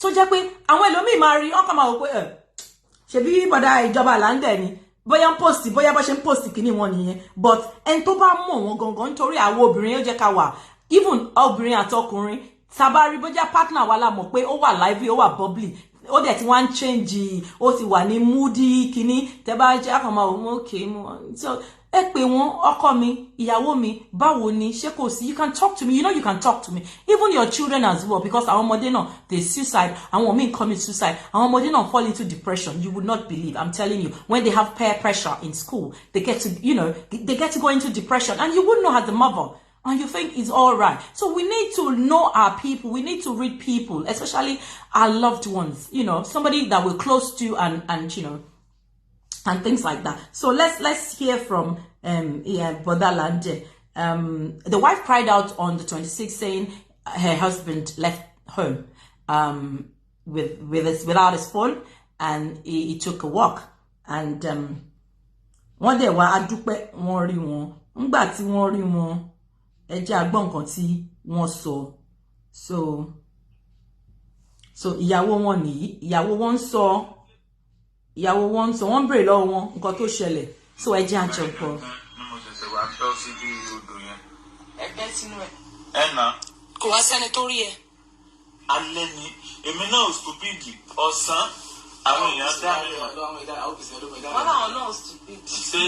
tó jẹ́ pé àwọn ẹlòmíì máa rí ọkàn máa wò pé ṣebí bọ̀dá ìjọba Lande ni bóyá post bóyá bó ṣe ń post kíní wọn nìyẹn, but ẹni tó bá mọ̀ wọn gangan nítorí àwọn obìnrin ó jẹ́ ká wà even obìnrin àtọkùnrin sabari bójá partner wa la mọ̀ pé ó wà lively ó wà bubbly ó dẹ̀ ti wá ń change ó ti wà ní moody kíní tẹ́ bá jẹ́ àkànmá òun okay so ẹ pé wọn ọkọ mi ìyàwó mi báwo ni ṣé kò sí, you can talk to me, you know you can talk to me, even your children as well, because àwọn ọmọdé náà they suicide, àwọn míì commit suicide, àwọn ọmọdé náà fall into depression. You would not believe, I'm telling you, when they have peer pressure in school they get to, you know, they get to go into depression and you wouldn't know as a mother. And you think it's all right. So we need to know our people. We need to read people, especially our loved ones. You know, somebody that we're close to, and you know, and things like that. So let's hear from Brother Lande. The wife cried out on the 26th, saying her husband left home without his phone, and he took a walk. And one day, wa adúpẹ́ wọ́n rí wọn. Ńgbà tí wọ́n rí wọn. Ẹ jẹ́ a gbọ́ nǹkan tí wọ́n sọ. So ìyàwó wọn nìyí, ìyàwó wọn ń sọ wọ́n bèrè lọ́wọ́ wọn nǹkan tó ṣẹlẹ̀. So ẹ jẹ́ a jọ gbọ́. Mo ṣẹ̀ṣẹ̀ wá tọ́ sí bí odò yẹn. Ẹgbẹ́ sínú ẹ̀. Ẹ̀nà. Kò wá sẹ́ni tó rí ẹ. Alẹ́ ni èmi náà stupid ọ̀sán àwọn èèyàn dá mi mọ̀. Wọ́n láwọn náà stupid. Ṣé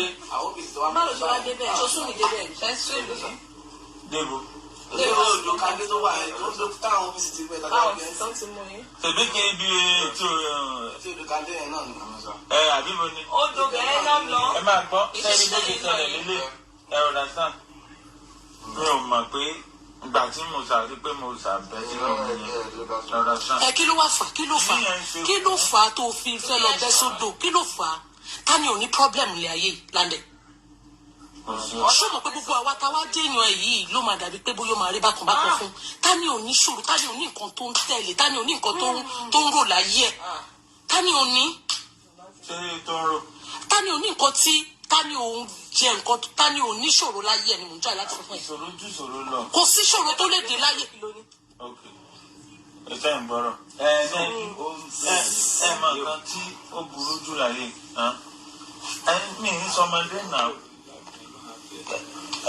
Má lọ ṣe wá débẹ̀, ṣoṣù mi débẹ̀, fẹ́ sún èlò. Débò. Lérò odò kàdé tó wà ẹ̀ tó táwọn ọ́fíìsì ti gbẹ̀ tàbí ẹ̀ tó ti mú yín. Tẹ̀bí kí n bí ètò odò kàdé yẹn náà nìkan sọ. àbí mo ní. Odò bẹ̀rẹ̀ náà lọ. Ẹ máa gbọ́ sẹ́ni bó ṣe ṣẹlẹ̀ nílé understand. Mi ò mọ̀ pé ìgbà tí mo ṣàrí pé mo ṣàbẹ̀ sínú ọ̀gbìn understand. Ẹ kí ló wá fà? Kí ló fà tó fi fẹ́ lọ bẹ́ sódò? Kí ló fà? Ta ni ò ní problem ilé ayé Lande? Ṣé mo pé gbogbo àwa táwa déèyàn ẹ̀ yìí ló máa dàbí pé bóyá ó máa rí bákan fún? Ta ni ò ní ṣòro? Ta ni ò ní nǹkan tó ń tẹ̀lé? Ta ni ò ní nǹkan tó ń rò láyé ẹ̀? Ta ni ò ní? Ṣé tó ń rò? Ta ni ò ní nǹkan tí ta ni ò ń jẹ nǹkan ta ni ò ní ṣòro láyé ẹ̀ ni mò ń jà láti fún ẹ. Ìṣòro jù ìṣòro lọ. Kò sí ṣòro tó lè dé láyé. Ok. Ẹ tẹ́ ń gbọ́rọ̀. Ẹ mọ̀ nǹkan tí ó burú jù láyé. Mi ní sọmọdé náà.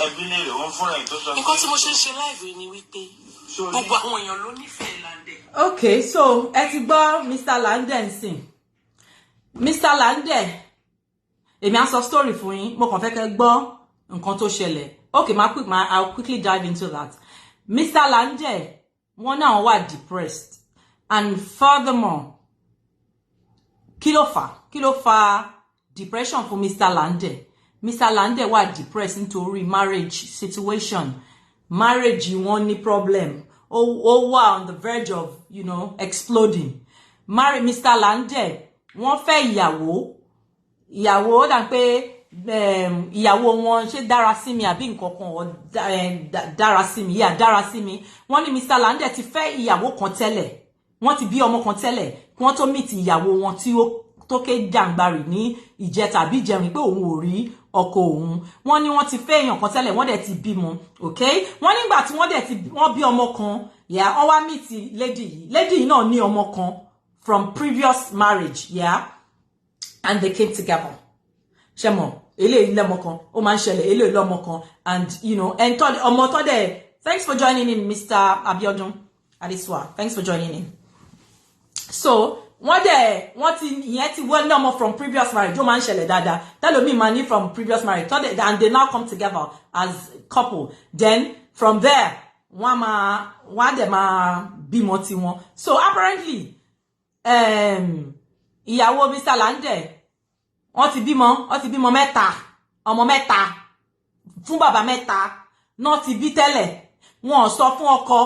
Ẹbí lè rè wọ́n fúnra ẹ̀ tó sọ. Nǹkan tí mo ṣe ń ṣe láìpẹ́ ni wípé gbogbo àwọn èèyàn ló nífẹ̀ẹ́ Lande. Okay, so ẹ ti gbọ́ Mr. Lande nsìn. Mr. Lande, èmi á sọ story fún yín, mo kàn fẹ́ kẹ́ gbọ́ nǹkan tó ṣẹlẹ̀. Okay, I'll quickly dive into that. Mr. Lande, wọ́n náà wà depressed, and furthermore, kí ló fà depression for Mr. Lande? Mr. Lande wà depressed nítorí marriage situation. Marriage wọn ní problem. Ó wà on the verge of, you know, exploding. Mr. Lande, wọ́n fẹ́ ìyàwó dà pé ìyàwó wọn ṣe dára sí mi àbí nǹkan kan dára sí mi, dára sí mi. Wọ́n ní Mr. Lande ti fẹ́ ìyàwó kan tẹ́lẹ̀. Wọ́n ti bí ọmọ kan tẹ́lẹ̀ kí wọ́n tó meet ìyàwó wọn tí ó tókè jàǹgbàrì ní ìjẹta àbí ìjẹrin pé òun ò rí ọkọ òun. Wọ́n ní wọ́n ti fẹ́ èèyàn kan tẹ́lẹ̀, wọ́n dẹ̀ ti bímọ, okay? Wọ́n nígbà tí wọ́n bí ọmọ kan, yeah, wọ́n wá meet lady yìí. Lady yìí náà ní ọmọ kan from previous marriage, yeah? And they came together. Shemo, eléyìí lọ́mọ kan, ó máa ń ṣẹlẹ̀, eléyìí lọ́mọ kan, and you know, and ọmọ tó dẹ̀, thanks for joining in, Mr. Abiodun Adesua. Thanks for joining in. So, wọ́n ti wọ́n ní ọmọ from previous marriage, ó máa ń ṣẹlẹ̀ dáadáa. Tẹ́lómi máa ní from previous marriage, and they now come together as couple. Then from there, wọ́n dẹ̀ máa bímọ tiwọn. So apparently, ìyàwó Mr. Lande, wọ́n ti bímọ mẹ́ta, ọmọ mẹ́ta, fún bàbá mẹ́ta, náà ti bí tẹ́lẹ̀. Wọ́n sọ fún ọkọ,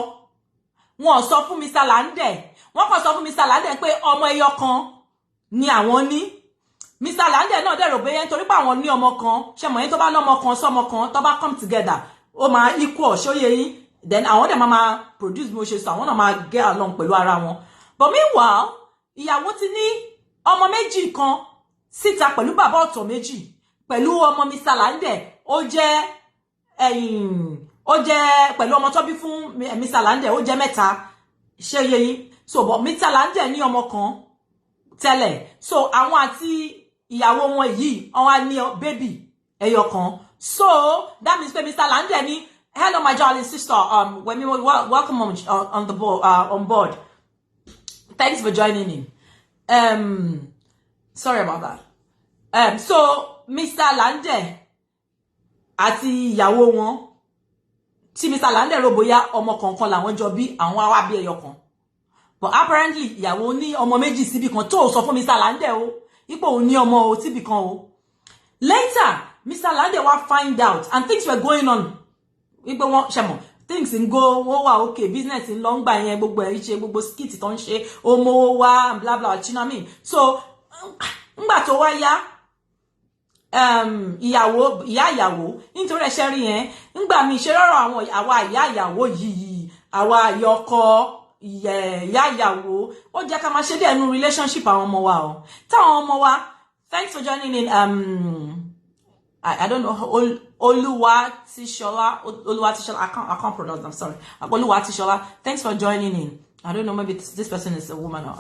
wọ́n sọ fún Mr. Lande. Wọ́n kàn sọ fún Mr. Lande pé ọmọ ẹyọ kan ni àwọn ní. Mr. Lande náà dẹ̀ rò pé yẹn torí pé àwọn ní ọmọ kan, ṣé mọ̀ yẹn tó bá lọ́mọ kan sọ́mọ kan, tó bá come together, ó máa equal, ṣóyè yín. Then àwọn dẹ̀ máa produce mo ṣe sọ, àwọn náà máa get along pẹ̀lú ara wọn. But meanwhile, ìyàwó ti ní ọmọ méjì kan síta pẹ̀lú bàbá ọ̀tọ̀ méjì. Pẹ̀lú ọmọ Mr. Lande, ó jẹ́ pẹ̀lú ọmọ tó bí fún Mr. Lande, ó jẹ́ mẹ́ta, ṣóyè yín. So, but Mr. Lande ní ọmọ kan tẹ́lẹ̀. So, àwọn àti ìyàwó wọn yìí, wọ́n wá ní baby ẹyọ kan. So, that means pé Mr. Lande ní, hello my darling sister, welcome on the board, on board. Thanks for joining in. Sorry about that. So, Mr. Lande àti ìyàwó wọn, tí Mr. Lande rò bóyá ọmọ kankan làwọn jọ bí, àwọn wá bí ẹyọ kan. But apparently, ìyàwó ní ọmọ méjì síbì kan tó sọ fún Mr. Lande o. Ipò ò ní ọmọ o síbì kan o. Later, Mr. Lande wa find out and things were going on. Ipò wọn ṣẹmọ, things ń go, wọ́n wà okay, business ń lọ ń gbà yẹn, gbogbo ẹ̀ ṣe, gbogbo skit tó ń ṣe, ọmọ wa, blah blah, chinami. So, ńgbà tó wá yá, ìyàwó, nítorí ẹ̀ṣẹ̀ rí yẹn, ńgbà mi ṣe rọrọ àwa ìyàwó yìí, àwa ìyọkọ, ìyàwó, ó jẹ́ ká máa ṣe dé ẹnu relationship àwọn ọmọ wa o. Táwọn ọmọ wa, thanks for joining in, I don't know, Oluwatishola, I can't pronounce them, sorry. Oluwatishola, thanks for joining in. I don't know, maybe this person is a woman or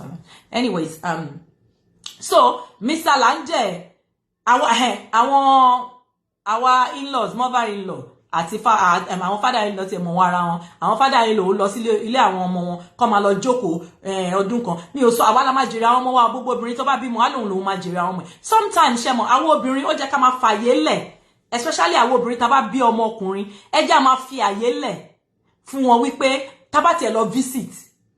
anyways, so, Mr. Lande, our in-laws, mother-in-law, àti àwọn father-in-law ti mọ̀ ara wọn. Àwọn father-in-law lọ sí ilé àwọn ọmọ wọn kó máa lọ jókòó ọdún kan. Mi ò sọ àwa la máa jèrè àwọn ọmọ wa, gbogbo obìnrin tó bá bímọ á lòun máa jèrè àwọn ọmọ. Sometimes ṣe mọ̀ àwọn obìnrin ó jẹ́ ká máa fàyè lẹ̀, especially àwọn obìnrin tá bá bí ọmọ ọkùnrin, ẹ jẹ́ á máa fi àyè lẹ̀ fún wọn wípé tá bá tiẹ̀ lọ visit,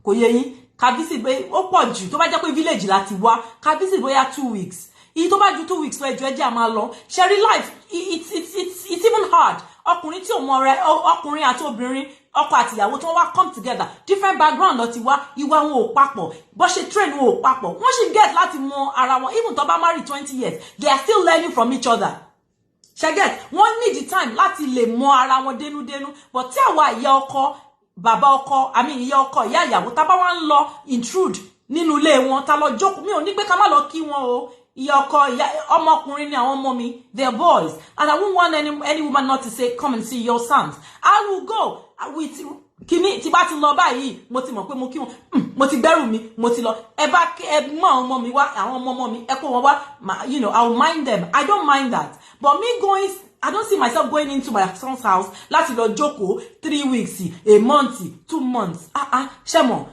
kò yé yín, ká visit pé ó pọ̀ jù tó bá jẹ́ pé village láti wá, ká visit bóyá 2 weeks. Iye tó bá ju 2 weeks lọ ẹjọ́ ẹ jẹ́ á máa lọ. Sharing life, it's even hard. Ọkùnrin tí ò mọ̀ rẹ̀, ọkùnrin àti obìnrin, ọkọ àti ìyàwó tó wá come together, different background ló ti wá, ìwà wọn ò papọ̀, bó ṣe train wọn ò papọ̀. Wọ́n sì get láti mọ̀ ara wọn, even tó bá marry 20 years, they are still learning from each other. Ṣé get, wọ́n need the time láti lè mọ̀ ara wọn dénúdénú. But tí àwa ìyá ọkọ, bàbá ọkọ, ìyá ọkọ, ìyá ìyàwó, tá bá wá ń lọ intrude nínú ilé wọn, tá lọ jókòó, mi ò ní pé ká má lọ kí wọn o. Ọmọkùnrin ni àwọn ọmọ mi, they're boys, and I won't want any woman not to say, come and see your sons. I will go with kini tí bá ti lọ báyìí, mo ti mọ̀ pé mo kí wọn, mo ti gbẹ́rù mi, mo ti lọ. Ẹ bá mú àwọn ọmọ mi wá, àwọn ọmọ mi, ẹ kó wọn wá, you know, I will mind them. I don't mind that. But me going, I don't see myself going into my son's house láti lọ jókòó 3 weeks, a month, 2 months. Ṣé mọ̀,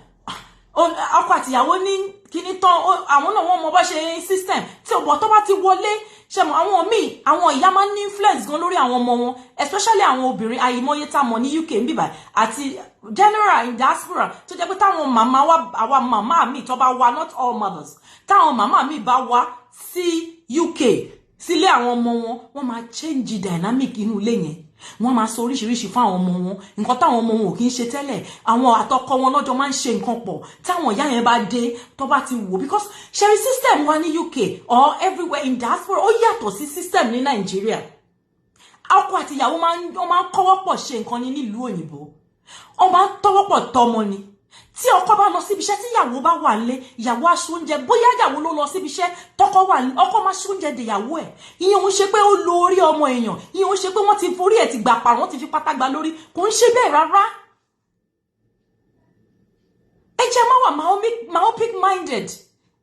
ọkọ àti ìyàwó ní kíní tán, àwọn náà wọ́n mọ̀ bá ṣe system tí ọ̀bọ̀ tó bá ti wọlé. Ṣé mọ̀, àwọn míì, àwọn ìyá máa ń ní influence gan lórí àwọn ọmọ wọn, especially àwọn obìnrin àìmọye tá mọ̀ ní UK ń bíbà àti general in diaspora tó jẹ́ pé táwọn màmá wa, àwa màmá mi tó bá wá, not all mothers, táwọn màmá mi bá wá sí UK sílé àwọn ọmọ wọn, wọ́n máa change dynamic inú ilé yẹn. Wọ́n máa sọ oríṣiríṣi fún àwọn ọmọ wọn, nǹkan táwọn ọmọ wọn ò kí ń ṣe tẹ́lẹ̀. Àwọn àtọkọ wọn lọ́jọ́ máa ń ṣe nǹkan pọ̀. Táwọn ìyá yẹn bá dé, tó bá ti wò, because sharing system wa ní UK or everywhere in diaspora ó yàtọ̀ sí system ní Nigeria. Ọkọ àti ìyàwó máa ń kọ́wọ́ pọ̀ ṣe nǹkan ní nílùú òyìnbó. Wọ́n máa ń tọ́wọ́ pọ̀ tọ́mọ ni. Tí ọkọ bá lọ síbi iṣẹ́, tí ìyàwó bá wà nílé, ìyàwó á ṣe oúnjẹ. Bóyá ìyàwó ló lọ síbi iṣẹ́, tọkọ wà nílé, ọkọ máa ṣe oúnjẹ de ìyàwó ẹ̀. Ìyẹn ò ń ṣe pé ó lo orí ọmọ èèyàn. Ìyẹn ò ń ṣe pé wọ́n ti forí ẹ̀ ti gbà pa, wọ́n ti fi pátá gba lórí. Kò ń ṣe bẹ́ẹ̀ rárá. Ẹ jẹ́ máa wà myopic minded.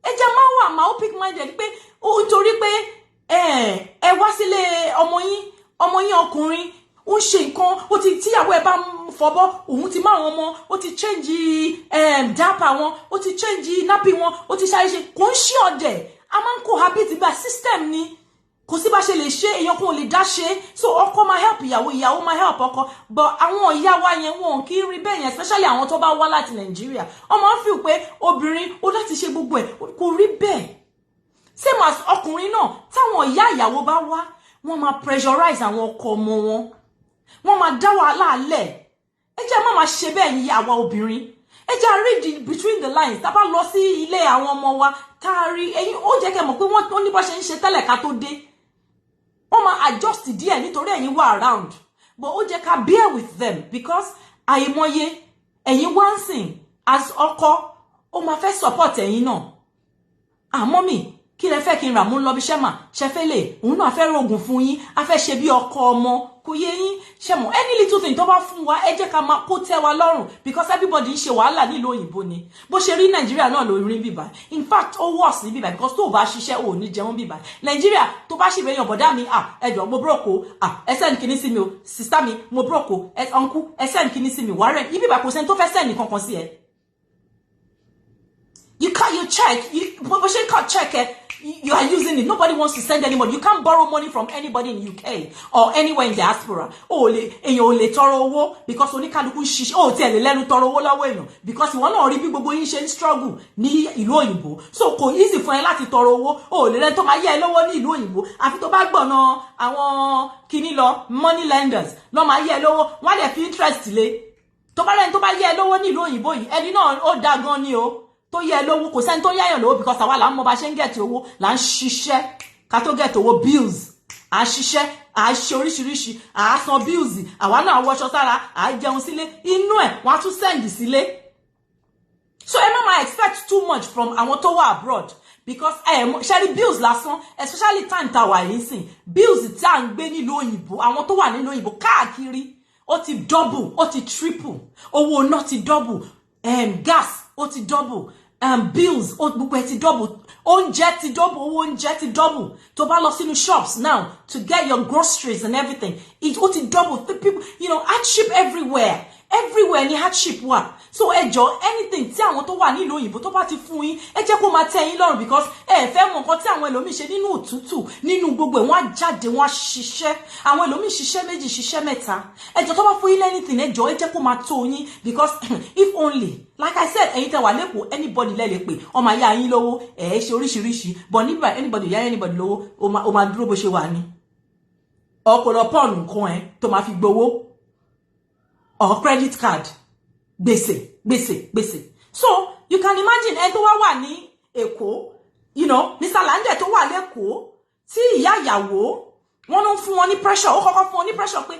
Ẹ jẹ́ máa wà myopic minded pé nítorí pé ẹ wá sílé ọmọ yín ọkùnrin, ó ń ṣe nǹkan, ó ti tíyàwó ẹ bá fọbọ́, òun ti máa wọn mọ́, ó ti change diaper wọn, ó ti change nappy wọn, ó ti ṣe kò ń ṣe ọ̀dẹ̀. A máa ń cohabit bá system ni. Kò sí bá ṣe lè ṣe, èèyàn kò lè dá ṣe. So ọkọ máa help ìyàwó, ìyàwó máa help ọkọ. But àwọn ìyá wa yẹn wọn kì í rí bẹ́ẹ̀ yẹn, especially àwọn tó bá wá láti Nigeria. Wọ́n máa ń feel pé obìnrin ó láti ṣe gbogbo ẹ̀, kò rí bẹ́ẹ̀. Same as ọkùnrin náà, táwọn ìyá ìyàwó bá wá, wọ́n máa pressurize àwọn ọkọ ọmọ wọn. Wọ́n máa dá wàhálà lẹ̀. Ẹ jẹ́ má ṣe bẹ́ẹ̀ yìí àwa obìnrin. Ẹ jẹ́ read between the lines. Tá bá lọ sí ilé àwọn ọmọ wa, tá rí ẹ̀yin ó jẹ́ kẹ́ mọ̀ pé wọ́n ní bó ṣe ń ṣe tẹ́lẹ̀ ká tó dé. Wọ́n máa adjust díẹ̀ nítorí ẹ̀yin wà around. But ó jẹ́ ká bear with them because àìmọye ẹ̀yin wá ń sìn as ọkọ, ó máa fẹ́ support ẹ̀yin náà. Mommy, kí lẹ fẹ́ kí n rà mú lọ bí ṣẹ́ mà, ṣe fẹ́ lè, òun náà fẹ́ rògùn fún yín, a fẹ́ ṣe bí ọkọ ọmọ, kò yé yín, ṣe mọ̀, any little thing tó bá fún wa, ẹ jẹ́ ká máa kó tẹ́ wa lọ́rùn, because everybody ń ṣe wàhálà nílùú òyìnbó ni. Bó ṣe rí Nàìjíríà náà ló rí bíbá. In fact, ó worse ní bíbá, because tó bá ṣiṣẹ́ ò ní jẹun bíbá. Nàìjíríà tó bá ṣì bẹ́yàn bọ̀dá mi, ẹjọ́ mo broko, ẹ send kíní sí mi o, sister mi, mo broko, uncle, ẹ send kíní sí mi, wàrẹ̀, ibi bá kò sẹ́ni tó fẹ́ send nǹkan kan sí ẹ. You check, bó ṣe kàn check ẹ, you are using it. Nobody wants to send any money. You can't borrow money from anybody in UK or anywhere in diaspora. Èyàn ò lè tọrọ owó because oníkálukú ṣiṣẹ́. Ó tiẹ̀ lè lẹ́nu tọrọ owó lọ́wọ́ èèyàn because ìwọ náà rí bí gbogbo yín ṣe ń struggle ní ìlú òyìnbó. So kò easy fún ẹ láti tọrọ owó. Ó lè lẹ́nu tó máa yẹ ẹ lọ́wọ́ ní ìlú òyìnbó. Àfi tó bá gbọ̀nà àwọn kíní lọ, money lenders ló máa yẹ ẹ lọ́wọ́. Wọ́n lè fi interest lé. Tó bá lẹ́nu tó bá yẹ ẹ lọ́wọ́ ní ìlú òyìnbó yìí, ẹni náà ó dá gan ni o. Tó yẹ lówó, kò sẹ́ni tó yáyàn lówó because àwa là ń mọ̀ bá ṣe ń get owó, là ń ṣiṣẹ́ ká tó get owó, bills. À ń ṣiṣẹ́, à ń ṣe oríṣiríṣi, à ń san bills, àwa náà wọṣọ sára, à ń jẹun sílé, inú ẹ̀ wọ́n á tún send sílé. So ẹ má máa expect too much from àwọn tó wà abroad because ṣẹ́rí bills lásán, especially time tá wà yìí sìn, bills tí à ń gbé nílùú òyìnbó, àwọn tó wà nínú òyìnbó káàkiri, ó ti double, ó ti triple, owó náà ti double, gas ó ti double, bills ó gbogbo ẹ ti double, oúnjẹ ti double, owó oúnjẹ ti double. Tó bá lọ sínú shops now to get your groceries and everything, ó ti double. The people, hardship everywhere ni hardship wà. So ẹ jọ̀ọ́, anything tí àwọn tó wà nílùú òyìnbó tó bá ti fún yín, ẹ jẹ́ kó máa tẹ́ yín lọ́rùn because ẹ fẹ́ mọ̀ nǹkan tí àwọn ẹlòmíì ṣe nínú òtútù, nínú gbogbo ẹ̀, wọ́n á jáde, wọ́n á ṣiṣẹ́. Àwọn ẹlòmíì ṣiṣẹ́ méjì, ṣiṣẹ́ mẹ́ta. Ẹ jọ̀ọ́, tó bá fún yín anything, ẹ jọ̀ọ́, ẹ jẹ́ kó máa tó yín because if only, like I said, ẹ̀yin tẹ́ wà lẹ́kọ̀ọ́, anybody lẹ lè pè, ó máa yá yín lówó, ṣe oríṣiríṣi. But nígbà anybody yá anybody lówó, ó máa dúró bó ṣe wà ní. Ọ̀pọ̀lọpọ̀ nǹkan ẹ tó máa fi gbowó, or credit card, gbèsè. So you can imagine ẹ tó wá wà ní Èkó, Mr. Lande tó wà lẹ́kọ̀ọ́, tí ìyá ìyàwó wọ́n ń fún wọn ní pressure, ó kọ́kọ́ fún wọn ní pressure pé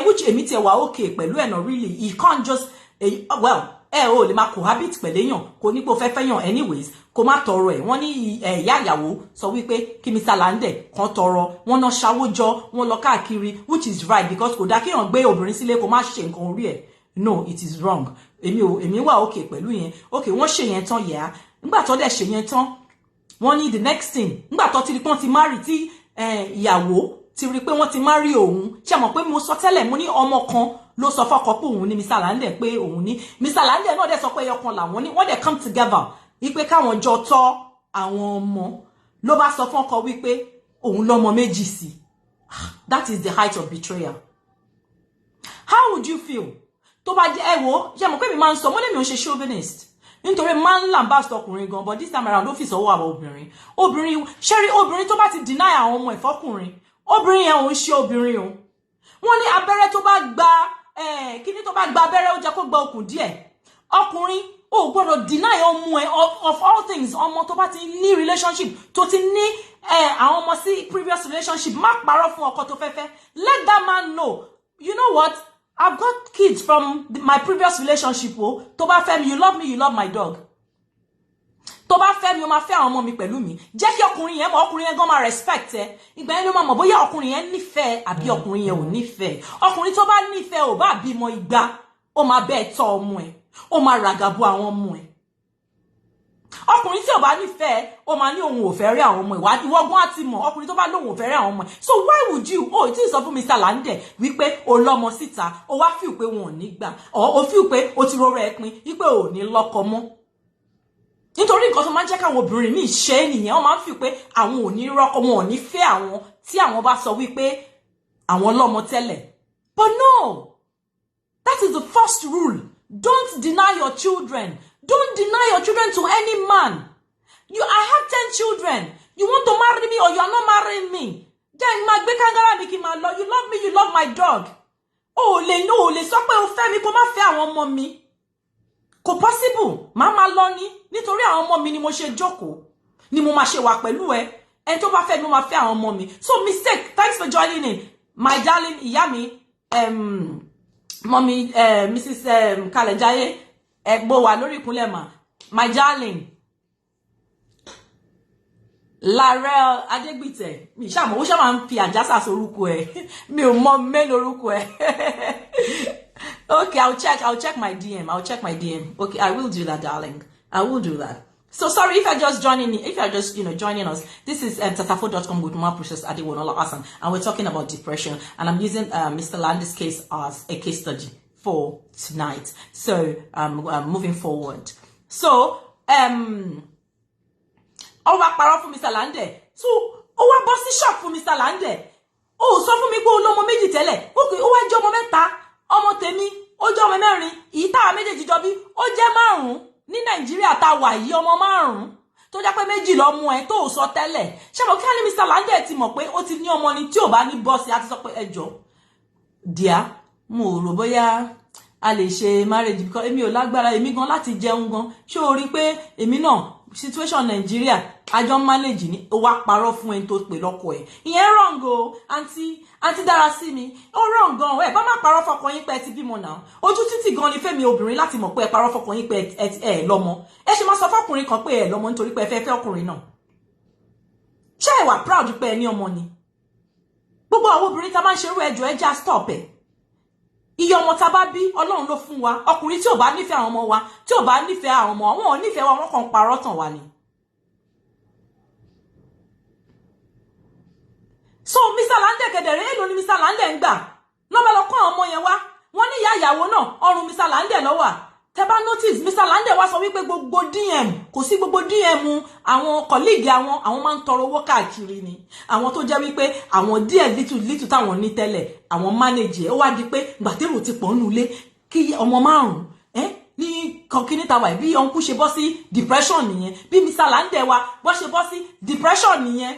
which èmi tiẹ̀ wà okay pẹ̀lú ẹ̀ náà really. You can't just ò lè máa cohabit pẹ̀lú èèyàn, kò ní pé o fẹ́ fẹ́yàn anyways, kò má tọrọ ẹ̀. Wọ́n ní ìyá ìyàwó sọ wípé kí Mr. Lande kan tọrọ, wọ́n náà ṣàwó jọ, wọ́n lọ káàkiri, which is right because kò dá kéèyàn gbé obìnrin sílé kó má ṣe nǹkan orí ẹ̀. No, it is wrong. Èmi wà okay pẹ̀lú yẹn. Okay, wọ́n ṣe yẹn tán yẹn. Nígbà tó dẹ̀ ṣe yẹn tán, wọ́n ní the next thing, nígbà tó ti rí pé wọ́n ti marry, tí ìyàwó ti rí pé wọ́n ti marry òun. Ṣé mọ̀ pé mo sọ tẹ́lẹ̀, mo ní ọmọ kan ló sọ fọ́kọ pé òun ní Mr. Lande, pé òun ní Mr. Lande náà dẹ̀ sọ pé ẹyọkan làwọn ní, wọ́n dẹ̀ come together wípé káwọn jọ tọ́ àwọn ọmọ. Ló bá sọ fọ́kọ wípé òun lọ́mọ méjì sí. That is the height of betrayal. How would you feel? Tó bá jẹ́, ẹ wò, ṣé mọ̀ pé mi máa ń sọ, mo lè mi ò ṣe chauvinist. nítorí máa ń lambast ọkùnrin gan, but this time around ó fi sọ́wọ́ àwọn obìnrin ṣẹ́rí obìnrin tó bá ti deny àwọn ọmọ ìfọ́kùnrin, obìnrin yẹn ò ń ṣe obìnrin o. Wọ́n ní abẹ́rẹ́ tó bá gba kíní tó bá gba abẹ́rẹ́ ó jẹ́ kó gba okùn díẹ̀. Ọkùnrin ò gbọ́dọ̀ deny ọmọ ẹ̀ of all things, ọmọ tó bá ti ní relationship tó ti ní àwọn ọmọ sí previous relationship, má parọ́ fún ọkọ tó fẹ́fẹ́. Let that man know, you know what, I've got kids from my previous relationship. Oh, tó bá fẹ́ mi, you love me, you love my dog. Tó bá fẹ́ mi, o máa fẹ́ àwọn ọmọ mi pẹ̀lú mi. Jẹ́ kí ọkùnrin yẹn mọ̀, ọkùnrin yẹn gan máa respect ẹ. Ìgbà yẹn ló máa mọ̀ bóyá ọkùnrin yẹn nífẹ̀ẹ́ àbí ọkùnrin yẹn ò nífẹ̀ẹ́. Ọkùnrin tó bá nífẹ̀ẹ́ ò bá bímọ igba, ó máa bẹ́ẹ̀ tọ́ ọmọ ẹ̀, ó máa ràgàbọ̀ àwọn ọmọ ẹ̀. Ọkùnrin tí ò bá nífẹ̀ẹ́, ó máa ní òun ò fẹ́ rí àwọn ọmọ ẹ̀. Ìwọ́gbọ́n á ti mọ̀ ọkùnrin tó bá lóun ò fẹ́ rí àwọn ọmọ ẹ̀. So why would you, tí ì sọ fún Mr. Lande wípé o lọ́mọ síta, o wá feel pé wọn ò ní gbà, o feel pé o ti rọra ẹ pin wípé ò ní lọ́kọ mọ́. Nítorí nǹkan tó máa ń jẹ́ káwọn obìnrin míì ṣe é nìyẹn, wọ́n máa ń feel pé àwọn ò ní rọ́kọ, wọn ò ní fẹ́ àwọn tí àwọn bá sọ wípé àwọn lọ́mọ tẹ́lẹ̀. But no, that is the first rule. Don't deny your children. Don't deny your children to any man. I have 10 children. You want to marry me or you are not marrying me? Then magbe kangara mi ki ma lọ. You love me, you love my dog. Oh, le sọ pé o fẹ́ mi kó má fẹ́ àwọn ọmọ mi. Kò possible. Mama lọ ni. Nítorí àwọn ọmọ mi ni mo ṣe jókòó. Ni mo máa ṣe wà pẹ̀lú ẹ. Ẹni tó bá fẹ́ mi, mo máa fẹ́ àwọn ọmọ mi. So mistake. Thanks for joining in. My darling ìyá mi, mommy, Mrs. Kalejaye, Egbo wa lórí ìkúnlẹ̀ mà. My darling. Larel Adegbite. Mi ṣá mọ̀, ó ṣá máa ń fi àjásà sorúkọ ẹ̀. Mi ò mọ̀ mail orúkọ ẹ̀. Okay, I'll check my DM. I'll check my DM. Okay, I will do that, darling. I will do that. So sorry if you're just joining me, if you're just, joining us. This is tatafo.com with my precious Adewonuola Hassan, and we're talking about depression, and I'm using Mr. Lande's case as a case study for tonight. So moving forward. So ó wá parọ́ fún Mr. Lande. So ó wá bọ́ sí shop fún Mr. Lande. Ó sọ fún mi pé ó lọ́mọ méjì tẹ́lẹ̀. Okay, ó wá jẹ́ ọmọ mẹ́ta. Ọmọ tèmi ó jẹ́ ọmọ mẹ́rin. Ìyí tá méjèèjì jọ bí ó jẹ́ márùn-ún. Ní Nàìjíríà tá wà yìí ọmọ márùn-ún tó jẹ́ pé méjì ló mú ẹ tó sọ tẹ́lẹ̀. Ṣé mo kí ni Mr. Lande ti mọ̀ pé ó ti ní ọmọ ni tí ò bá ní boss àti sọ pé ẹjọ́ díà mo rò bóyá a lè ṣe marriage because èmi ò lágbára èmi gan láti jẹun gan. Ṣé o rí pé èmi náà situation Nigeria àjọ manage ni ó wá parọ́ fún ẹni tó pè lọ́kọ ẹ̀. Ìyẹn wrong o, àǹtí dára sí mi. Ó wrong gan. Ẹ bá má parọ́ fọ́kọ yín pé ẹ ti bímọ náà. Ojú títì gan ni fẹ́mi obìnrin láti mọ̀ pé ẹ parọ́ fọ́kọ yín pé ẹ lọ́mọ. Ẹ ṣe máa sọ fọ́kùnrin kan pé ẹ lọ́mọ nítorí pé ẹ fẹ́ ọkùnrin náà. Ṣé ẹ wà proud pé ẹ ní ọmọ ni? Gbogbo àwọn obìnrin tá máa ń ṣerú ẹjọ́ ẹ já stop ẹ. Iye ọmọ tá bá bí Ọlọ́run ló fún wa. Ọkùnrin tí ò bá nífẹ̀ẹ́ àwọn ọmọ wa, tí ò bá nífẹ̀ẹ́ àwọn ọmọ, wọn ò nífẹ̀ẹ́ wa, wọn kàn parọ́ tàn wá ni. So Mr. Lande kedere èlò ni Mr. Lande ń gbà. Ló bá lọ kó àwọn ọmọ yẹn wá. Wọ́n ní ìyá ìyàwó náà ọrùn Mr. Lande ló wà. Tẹ́ bá notice Mr. Lande wá sọ wípé gbogbo DM kò sí gbogbo DM àwọn colleague àwọn máa ń tọrọ owó káàkiri ni. Àwọn tó jẹ́ wípé àwọn díẹ̀ little táwọn ní tẹ́lẹ̀ àwọn manage ó wá di pé gbàtẹ́rò ti pọ̀ nù lé kí ọmọ márùn-ún ní kọ̀kíní tàwa bí uncle ṣe bọ́ sí depression nìyẹn. Bí Mr. Lande wa bọ́ ṣe bọ́ sí depression nìyẹn.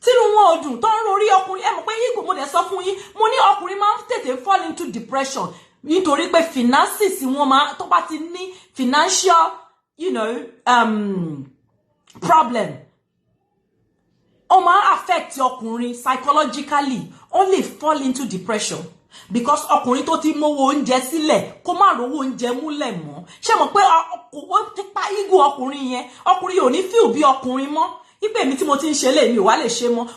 Tínú wọn ò dùn tó ń rorí ọkùnrin ẹ mọ̀ pé yín kò mo dẹ̀ sọ fún yín mo ní ọkùnrin máa ń tètè fall into depression nítorí pé finances wọn máa tó bá ti ní financial problem ó máa affect ọkùnrin psychologically ó lè fall into depression because ọkùnrin tó ti mówó oúnjẹ sílẹ̀ kó má rówó oúnjẹ múlẹ̀ mọ́ ṣé mọ̀ pé ó ti pa ego ọkùnrin yẹn ọkùnrin ò ní feel bí ọkùnrin mọ́. Ipe mi tí mo ti ń ṣe lé mi ò wá lè ṣe mọ́.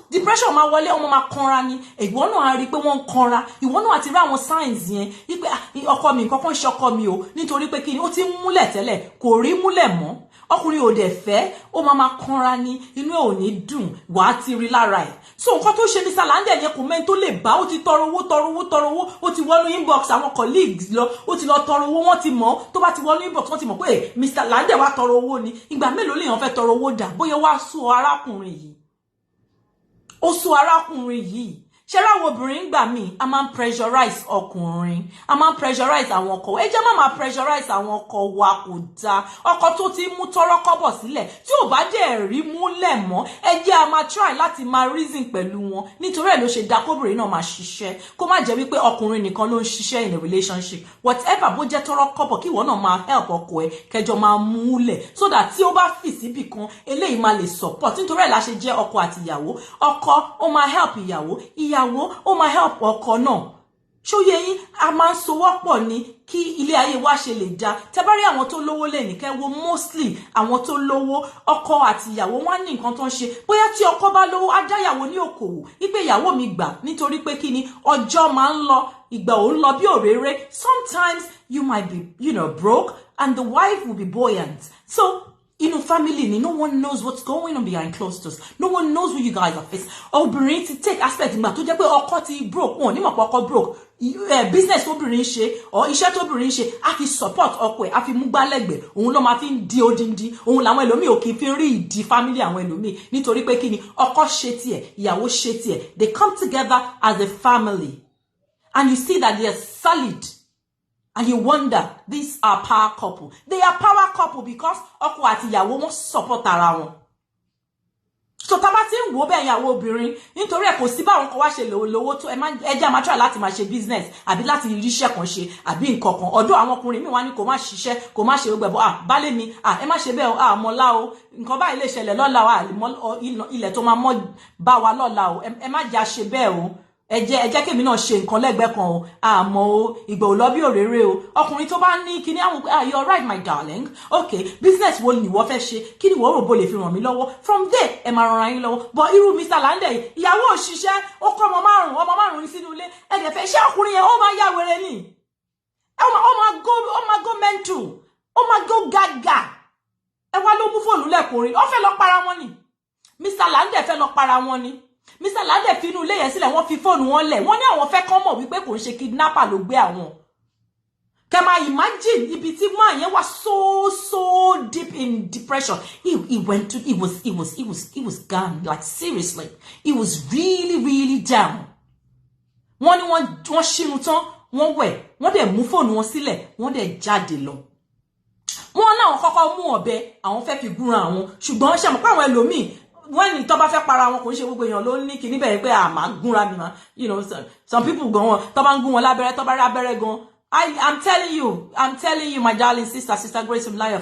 Depression máa wọlé ọmọ máa kanra ni. Ìwọ náà á rí pé wọ́n kanra. Ìwọ náà àti rí àwọn signs yẹn. Ipe ọkọ mi nǹkan kan ṣe ọkọ mi o nítorí pé kíni ó ti ń múlẹ̀ tẹ́lẹ̀ kò rí múlẹ̀ mọ́. Ọkùnrin ò dẹ̀ fẹ́ ó máa kanra ni inú ẹ̀ ò ní dùn wà á ti rí lára ẹ̀. So nǹkan tó ṣe Mr. Lande yẹn kò mẹ́ni tó lè bá ó ti tọrọ owó ó ti wọnú inbox àwọn colleagues lọ ó ti lọ tọrọ owó wọ́n ti mọ̀ tó bá ti wọnú inbox wọ́n ti mọ̀ pé Mr. Lande wá tọrọ owó ni ìgbà mélòó lèèyàn fẹ́ tọrọ owó dà bóyá wá sọ arákùnrin yìí ó sọ arákùnrin yìí ṣẹ́ra wo obìnrin gbà mí a máa ń pressurize ọkùnrin a máa ń pressurize àwọn ọkọ ẹ jẹ́ má máa pressurize àwọn ọkọ wa kò dáa ọkọ tó ti mú tọ́rọ́ kọ́bọ̀ sílẹ̀ tí ò bá dẹ̀ rí múlẹ̀ mọ́ ẹ jẹ́ a máa try láti máa reason pẹ̀lú wọn nítorí ẹ̀ ló ṣe dá kóbìnrin náà máa ṣiṣẹ́ kó má jẹ́ wípé ọkùnrin nìkan ló ń ṣiṣẹ́ in a relationship whatever bó jẹ́ tọ́rọ́ kọ́bọ̀ kí ìwọ náà máa help ọkọ ẹ kẹjọ máa múlẹ̀ so that tí ó bá fì síbì kan eléyìí máa lè support nítorí ẹ̀ la ṣe jẹ́ ọkọ àti ìyàwó ọkọ ó máa help ìyàwó ó máa help ọkọ náà ṣóyè yín a máa ń sowọ́pọ̀ ní kí ilé ayé wa ṣe lè dá tẹ́ bá rí àwọn tó lówó lè ní kẹ́ wo mostly àwọn tó lówó ọkọ àti ìyàwó wọn ní nǹkan tó ń ṣe bóyá tí ọkọ bá lówó á dá ìyàwó ní òkòwò wípé ìyàwó mi gbà nítorí pé kí ni ọjọ́ máa ń lọ ìgbà ò ń lọ bí òréré sometimes you might be broke and the wife will be buoyant so family, no one knows what's going on behind closed doors. No one knows what you guys are facing. Obìnrin ti take aspect ìgbà tó jẹ́ pé ọkọ ti broke. Wọ́n ní mọ̀ pé ọkọ broke. Business obìnrin ṣe or iṣẹ́ tó obìnrin ṣe a fi support ọkọ ẹ̀ a fi mú gbálẹ̀gbẹ̀. Òun ló máa fi ń di odindi. Òun làwọn ẹlòmíì ò kì í fi rí ìdí family àwọn ẹlòmíì nítorí pé kí ni ọkọ ṣe tiẹ̀, ìyàwó ṣe tiẹ̀. They come together as a family. And you see that they are solid. And you wonder, these are power couple. They are power couple because ọkọ àti ìyàwó wọn support ara wọn. So tá bá ti ń wò bẹ́ẹ̀ ìyàwó obìnrin nítorí ẹ̀ kò sí báwọn kan wá ṣe lówó tó ẹ jẹ́ máa try láti máa ṣe business àbí láti ríṣẹ́ kan ṣe àbí nǹkan kan. Ọ̀dọ̀ àwọn ọkùnrin mi wá ní kò má ṣiṣẹ́ kò má ṣe gbogbo bálé mi ẹ má ṣe bẹ́ẹ̀ mọ́lá o nǹkan báyìí lè ṣẹlẹ̀ lọ́la o ilẹ̀ tó máa mọ́ bá wa lọ́la o ẹ má jà ṣe bẹ́ẹ̀ o. Ẹ jẹ́ kémi náà ṣe nǹkan lẹ́gbẹ̀ẹ́ kan o àmọ́ o ìgbà ò lọ bí òréré o ọkùnrin tó bá ní kíní àwọn you're right my darling okay business wo ni ìwọ fẹ́ ṣe kí ni ìwọ rò bó lè fi ràn mí lọ́wọ́ from there ẹ máa ràn yín lọ́wọ́ but irú Mr. Lande ìyàwó òṣìṣẹ́ ó kọ́ ọmọ márùn-ún sínú ilé ẹ dẹ̀ fẹ́ ṣé ọkùnrin yẹn ó máa yá wèrè ni ó máa go mental ó máa go gaga ẹ wá ló mú fóònù lẹ́kùnrin ó fẹ́ lọ para wọn ni Mr. Lande fẹ́ lọ para wọn ni Mr. Lande fi inú ilé yẹn sílẹ̀ wọ́n fi fóònù wọn lẹ̀ wọ́n ní àwọn fẹ́ kàn mọ̀ wípé kò ń ṣe kidnapper ló gbé àwọn kẹ́ máa imagine ibi tí máa yẹn wà so deep in depression he was gone like seriously he was really down wọ́n ní wọ́n ṣínú tán wọ́n wẹ̀ wọ́n dẹ̀ mú fóònù wọn sílẹ̀ wọ́n dẹ̀ jáde lọ wọ́n náà kọ́kọ́ mú ọ̀bẹ àwọn fẹ́ fi gúnra àwọn ṣùgbọ́n ṣe mọ̀ pé àwọn ẹlòmíì when ni tó bá fẹ́ para wọn kò ṣe gbogbo èèyàn ló ní kíní bẹ́ẹ̀ pé máa gúnra mi ma some people go on tó bá ń gún wọn lábẹ́rẹ́ tó bá rí abẹ́rẹ́ gan I'm telling you my darling sister Grace Mlayo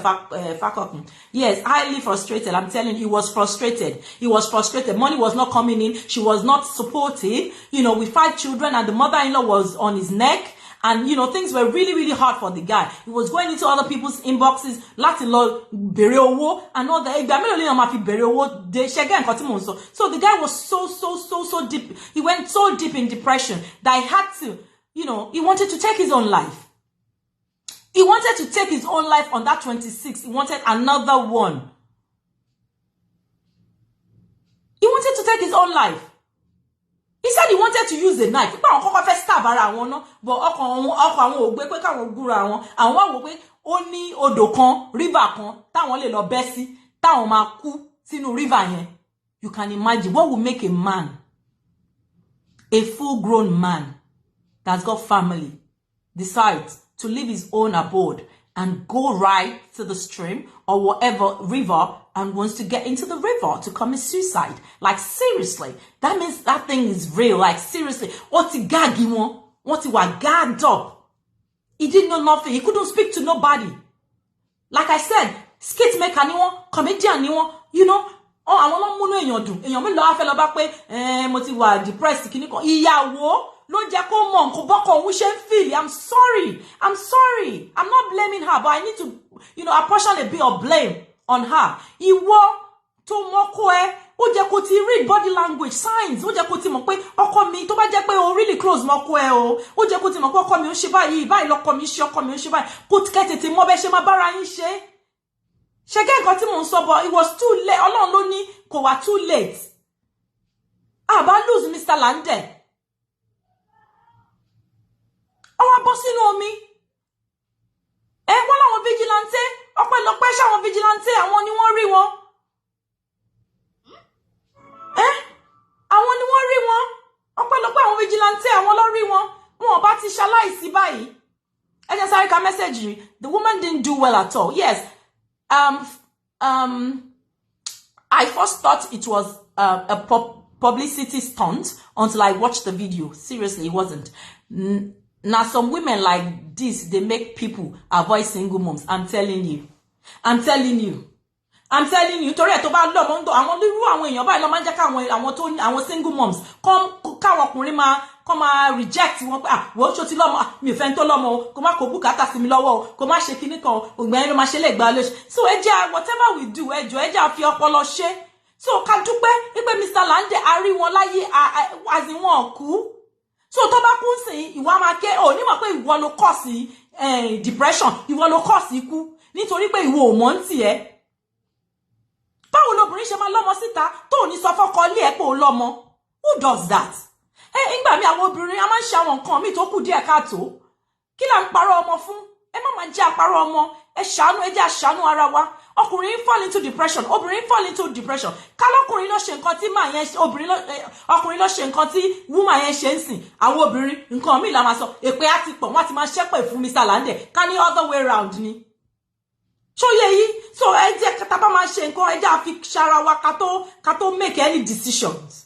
Fakokun yes highly frustrated I'm telling you he was frustrated money was not coming in she was not supportive with 5 children and the mother-in-law was on his neck. And things were really hard for the guy. He was going into other people's inboxes, láti lọ bèrè owó and all that. Ìgbà mélòó ni wọ́n máa fi bèrè owó de ṣe again nǹkan tí mò ń sọ. So the guy was so deep. He went so deep in depression that he had to, he wanted to take his own life. He wanted to take his own life on that 26th. He wanted another one. He wanted to take his own life. He said he wanted to use a knife. Pé àwọn kọ́kọ́ fẹ́ stab ara wọn ná, but ọkọ àwọn ò gbé pé káwọn gúnra wọn. Àwọn wá wò pé ó ní odò kan, river kan táwọn lè lọ bẹ́ sí, táwọn máa kú sínú river yẹn. You can imagine what would make a man, a full-grown man that's got family, decides to leave his own abode and go right to the stream or whatever river and wants to get into the river to commit suicide. Like seriously, that means that thing is real. Like seriously, what ti gaggy one, what ti were gagged up. He didn't know nothing. He couldn't speak to nobody. Like I said, skit maker ni wọ́n, comedian ni wọ́n, àwọn ló múnú èèyàn dùn. Èèyàn mi lọ á fẹ́ lọ bá pé mo ti wà depressed kíní kan. Ìyàwó ló jẹ́ kó mọ̀ nǹkan bọ́kọ̀ òun ṣe ń feel. I'm sorry. I'm not blaming her, but I need to, apportion a bit of blame on her. Ìwọ tó mọ́kọ ẹ, ó jẹ́ kó ti read body language signs. Ó jẹ́ kó ti mọ̀ pé ọkọ mi tó bá jẹ́ pé o really close mọ́kọ ẹ o. Ó jẹ́ kó ti mọ̀ pé ọkọ mi ó ṣe báyìí lọ́kọ mi ṣe ọkọ mi ó ṣe báyìí. Kó ti kẹ́tẹ̀tẹ̀ mọ́ bẹ́ ṣe máa bára yín ṣe. Ṣé gẹ́ nǹkan tí mò ń sọ but it was too late. Ọlọ́run ló ní kò wá too late. Àbá lose Mr. Lande. Ọwọ́ bọ́ sínú omi. Wọ́n láwọn vigilante. Ọpẹ́lọpẹ́ ṣáwọn vigilante àwọn ni wọ́n rí wọn. Àwọn ni wọ́n rí wọn. Ọpẹ́lọpẹ́ rí wọn bá ti ṣaláìsí báyìí. Ẹ jẹ́ sáré ka message rí. The woman didn't do well at all. Yes. I first thought it was a publicity stunt until I watched the video. Seriously, it wasn't. Now some women like this, they make people avoid single moms. I'm telling you. Torí ẹ̀ tó bá lọ mọ́ ń dọ̀ àwọn irú àwọn èèyàn báyìí lọ máa ń jẹ́ káwọn single moms káwọn ọkùnrin máa reject wọn pé wọ́n ṣó ti lọ́mọ mi ò fẹ́ tó lọ́mọ kó má kó bùkátà sí mi lọ́wọ́ kó má ṣe kinní kan ògbẹ́yìn ló máa ṣe lè gbà lóṣù. So ẹ jẹ́ whatever we do ẹ jẹ́ fi ọpọlọ ṣe. So ká dúpẹ́ wípé Mr. Lande a rí wọn láyé àti wọn kú. So tó bá kú sí ìwà máa ké ò ní mọ̀ pé ìwọ ló cause depression, ìwọ ló cause ikú nítorí pé ìwọ ò mọ̀ ń tiẹ̀. Báwo lobìnrin ṣe máa lọ́mọ síta tó ní sọ fọ́kọ ilé ẹ̀ pé ó lọ́mọ? Who does that? Ìgbà mi àwọn obìnrin a máa ń ṣe àwọn nǹkan míì tó kù díẹ̀ káàtó. Kí là ń parọ́ ọmọ fún? Ẹ má máa jẹ́ àparọ́ ọmọ. Ẹ jẹ́ àṣàánú ara wa. Ọkùnrin fall into depression. Obìnrin fall into depression. Kálọ́kùnrin ló ṣe nǹkan tí ọkùnrin ló ṣe nǹkan tí woman yẹn ṣe ń sìn. Àwọn obìnrin nǹkan míì la máa sọ. Èpè á ti pọ̀, wọ́n ti máa ṣépè fún Mr. Lande. Ká ní other way round ni. So ẹ jẹ́ ká tá bá máa ṣe nǹkan ẹ jẹ́ àfi ṣara wa ká tó make any decisions.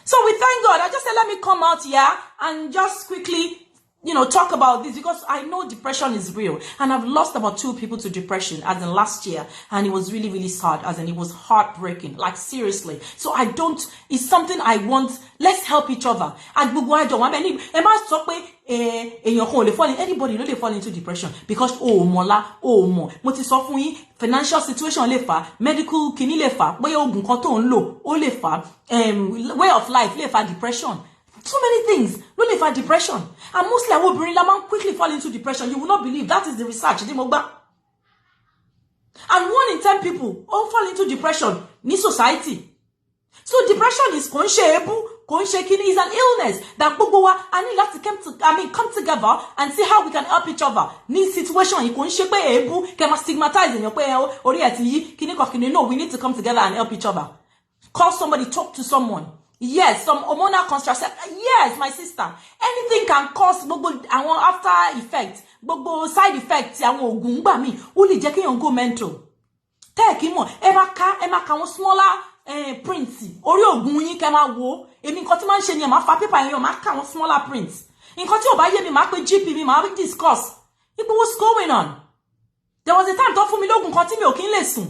So we thank God. I just said let me come out here and just quickly talk about this because I know depression is real and I've lost about 2 people to depression as in last year and it was really, really sad as in it was heartbreaking, like seriously. So it's something I want. Let's help each other. Anybody no dey fall into depression because mo ti sọ fún yín financial situation lè fà, medical kini lè fà, bóyá oògùn kan tó ń lò ó lè fà, way of life lè fà depression. So many things no lè fà depression and mostly àwọn obìnrin la máa quickly fall into depression. You will not believe that is the research. And 1 in 10 people all fall into depression ní society. So depression is kò ń ṣe èébú, kò ń ṣe kíni, is an illness that gbogbo wa I need to come together and see how we can help each other. Ní situation yìí kò ń ṣe pé èébú kẹ́ máa stigmatize èèyàn pé orí ẹ̀ ti yí kíní kan kíní. No, we need to come together and help each other. Call somebody, talk to someone. Yes, some hormonal contraception. Yes, my sister. Anything can cause gbogbo àwọn after effect, gbogbo side effects àwọn oògùn gbà mí ó lè jẹ́ kéèyàn go mental. Tẹ́ẹ̀kì mọ̀ ẹ máa ka àwọn smaller prints orí oògùn yín kẹ́ máa wo. Èmi nǹkan tí máa ń ṣe ni ẹ̀ máa fa paper yẹn máa ka àwọn smaller prints. Nǹkan tí ò bá yé mi máa pe GP mi máa discuss. What's going on? There was a time tó fún mi lóògùn kan tí mi ò kí ń lè sùn.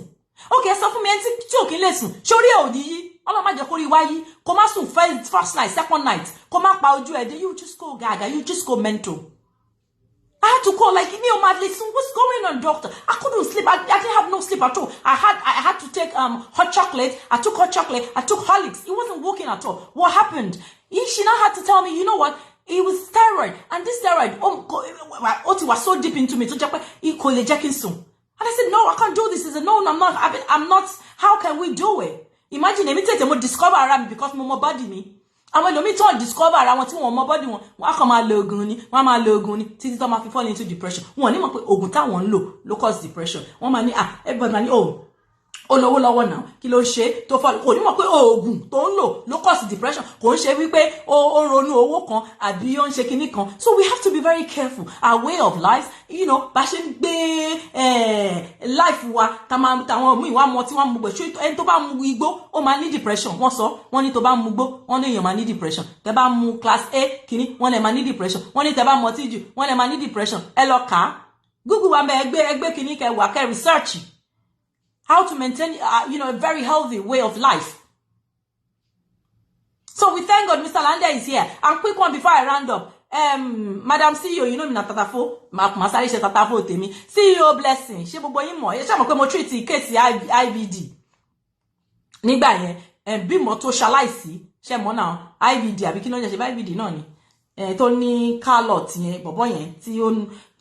Okay, sọ fún mi ẹni tí ò kí ń lè sùn. Ṣórí ẹ̀ ò ní yí. Ọlọ́run má jẹ́ kó rí wáyé. Kó má sùn first night, second night. Kó má pa ojú ẹ̀ dé. You just go gaga. You just go mental. I had to call like, listen, what's going on, doctor? I couldn't sleep. I didn't have no sleep at all. I had to take hot chocolate. I took hot chocolate. I took Horlicks. It wasn't working at all. What happened? She now had to tell me, you know what? It was steroid. And this steroid, Oti was so deep into me. And I said, no, I can't do this. He said, no, I'm not. How can we do it? Imagine me tell them discover around me because my body me. Àwọn ẹlòmíì tó discover ara wọn tí wọ́n mọ body wọn á kàn máa lo oògùn ni wọ́n máa lo oògùn ni títí tó máa fi fall into depression. Wọ́n ní mọ̀ pé oògùn táwọn ń lò ló cause depression. Wọ́n máa ní everybody máa ní olówó lọ́wọ́ náà kí ló ṣe tó fall. Kò ní mọ̀ pé oògùn tó ń lò ló cause depression. Kò ń ṣe wípé ó ronú owó kan àbí ó ń ṣe kinní kan. So we have to be very careful. Our way of life, bá ṣe ń gbé life wa táwọn mú ìwà mọ tí wọ́n mú gbé ṣé ẹni tó bá mú igbó ó máa ní depression. Wọ́n ní tó bá mú igbó wọ́n ní èèyàn máa ní depression. Tẹ́ bá mú class A kinní wọ́n lè máa ní depression. Wọ́n ní tẹ́ bá mọ tíjù wọ́n lè máa ní depression. Ẹ lọ kà á. Google wa mẹ́ ẹgbẹ́ kinní kẹwàá kẹ́ research how to maintain a very healthy way of life. So we thank God Mr. Lande is here. And quick one before I round up. Madam CEO, me na tatafo, ma sáré ṣe tatafo tèmi. CEO blessing. Ṣé gbogbo yín mọ̀, ṣé mọ̀ pé mo treat case IVD. Nígbà yẹn, bí mo tó ṣaláìsí, ṣé mọ̀ now IVD àbí kí ló ń ṣe IVD náà ni. Tó ní Carlot yẹn, bọ̀bọ́ yẹn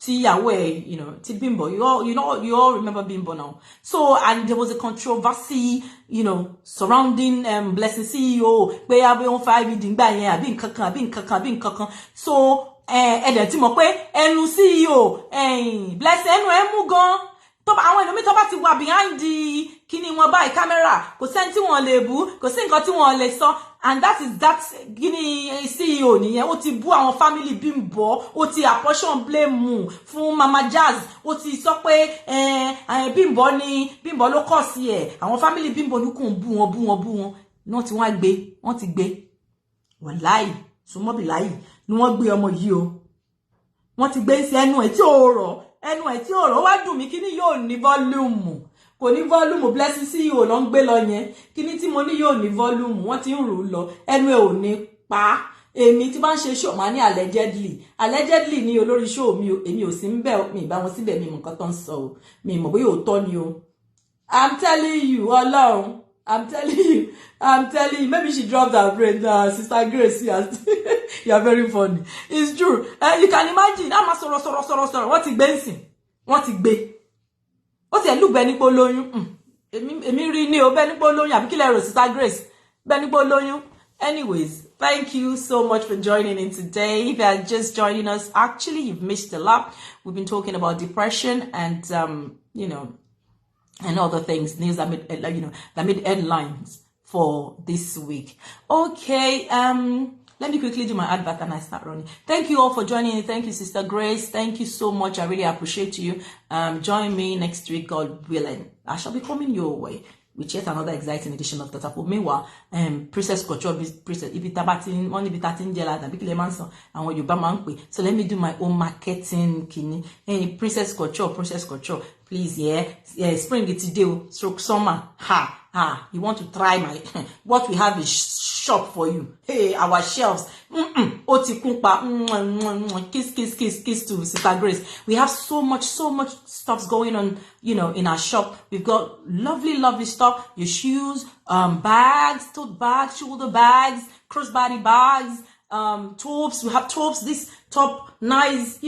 tí ìyàwó ẹ̀, tí Bimbo, you all remember Bimbo now. So, and there was a controversy, surrounding Blessing CEO, pé abẹ́ wọn fa IVD nígbà yẹn, àbí nǹkankan. So, ẹ̀dẹ̀ tí mọ̀ pé ẹnu CEO, Blessing ẹnu ẹ̀ mú gan. tó bá àwọn ẹlòmíì tó bá ti wà behind the kíní wọn báyìí camera kò sẹ́ni tí wọ́n lè bú kò sí nǹkan tí wọ́n lè sọ and that kíní CEO nìyẹn ó ti bú àwọn family Bimbo ó ti apportion blame fún Mama Jazz ó ti sọ pé Bimbo ló kọ̀ sí ẹ̀ àwọn family Bimbo ló kàn bú wọn náà tí wọ́n ti gbé wàláì sùmọ́bìláì ni wọ́n gbé ọmọ yìí o wọ́n ti gbé sí ẹnu ẹ̀ tí ò rọ̀ wá dùn mí kíní yóò ní volume kò ní volume blessing CEO ló ń gbé lọ yẹn kíní tí mo ní yóò ní volume wọ́n ti ń rù ú lọ ẹnu ẹ̀ ò ní pa èmi tí bá ń ṣe show máa ní allegedly ní olórí show mi èmi ò sí ń bẹ̀ mi ìbá wọn síbẹ̀ mi mọ̀ nǹkan tó ń sọ o mi mọ̀ bóyá òótọ́ ni o I'm telling you Ọlọ́run I'm telling you maybe she dropped her brain Sister Grace yes. You are very funny it's true you can imagine a máa sọ̀rọ̀ wọ́n ti gbé nsìn wọ́n ti gbé ó ti ẹ̀lú bẹ́ẹ̀ nípò lóyún èmi rí ní o bẹ́ẹ̀ nípò lóyún àbí kí lẹ rò Sister Grace bẹ́ẹ̀ nípò lóyún anyways thank you so much for joining in today. If you are just joining us, actually you've missed a lot. We've been talking about depression and and other things, news that made headlines for this week. Okay, let me quickly do my advert and I start running. Thank you all for joining in. Thank you, Sister Grace. Thank you so much. I really appreciate you. Join me next week, God willing. I shall be coming your way with yet another exciting edition of Tatapo. Meanwhile, Princess Culture, Princess, if it's tabatin, only be 13 jela, and big lemanson, and what you bamangwe. So let me do my own marketing, kini. Hey, Princess Culture, please, yeah, spring it today, stroke summer, you want to try my, what we have is shop for you. Hey, our shelves, oti kumpa, kiss to Sister Grace. We have so much stuff going on, in our shop. We've got lovely stuff. Your shoes, bags, tote bags, shoulder bags, crossbody bags, tops. We have tops. This top, nice,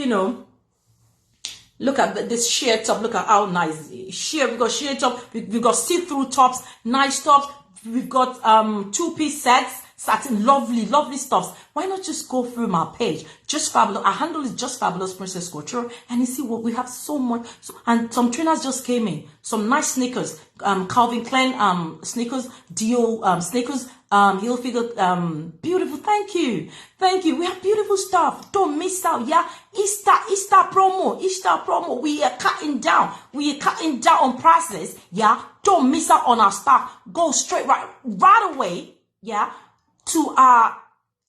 Look at this sheer top. Look at how nice sheer. We've got sheer top. We've got see-through tops, nice tops. We've got 2-piece sets, satin, lovely stuffs. Why not just go through my page? Just Fabulous. Our handle is Just Fabulous Princess Couture, and you see what we have so much. And some trainers just came in. Some nice sneakers, Calvin Klein sneakers, Dio sneakers, heel figure, beautiful. Thank you. We have beautiful stuff. Don't miss out. Yeah, Easter promo. We are cutting down on prices. Yeah, don't miss out on our stuff. Go straight right away. Yeah, to our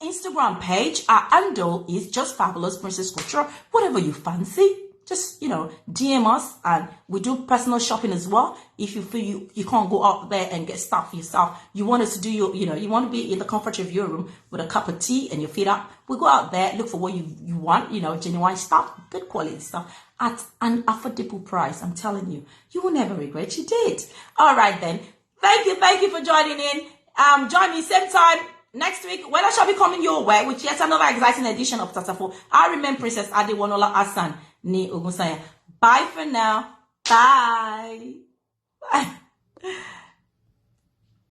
Instagram page. Our handle is Just Fabulous Princess Couture. Whatever you fancy, just DM us, and we do personal shopping as well. If you feel you can't go out there and get stuff for yourself, you want us to do you want to be in the comfort of your room with a cup of tea and your feet up. We go out there, look for what you want, genuine stuff, good quality stuff at an affordable price. I'm telling you, you will never regret you did. All right then. Thank you for joining in. Join me same time next week when I shall be coming your way with yet another exciting edition of Tatafo. I remain Princess Adewonuola Hassan ni Ogunsanya. Bye for now. Bye.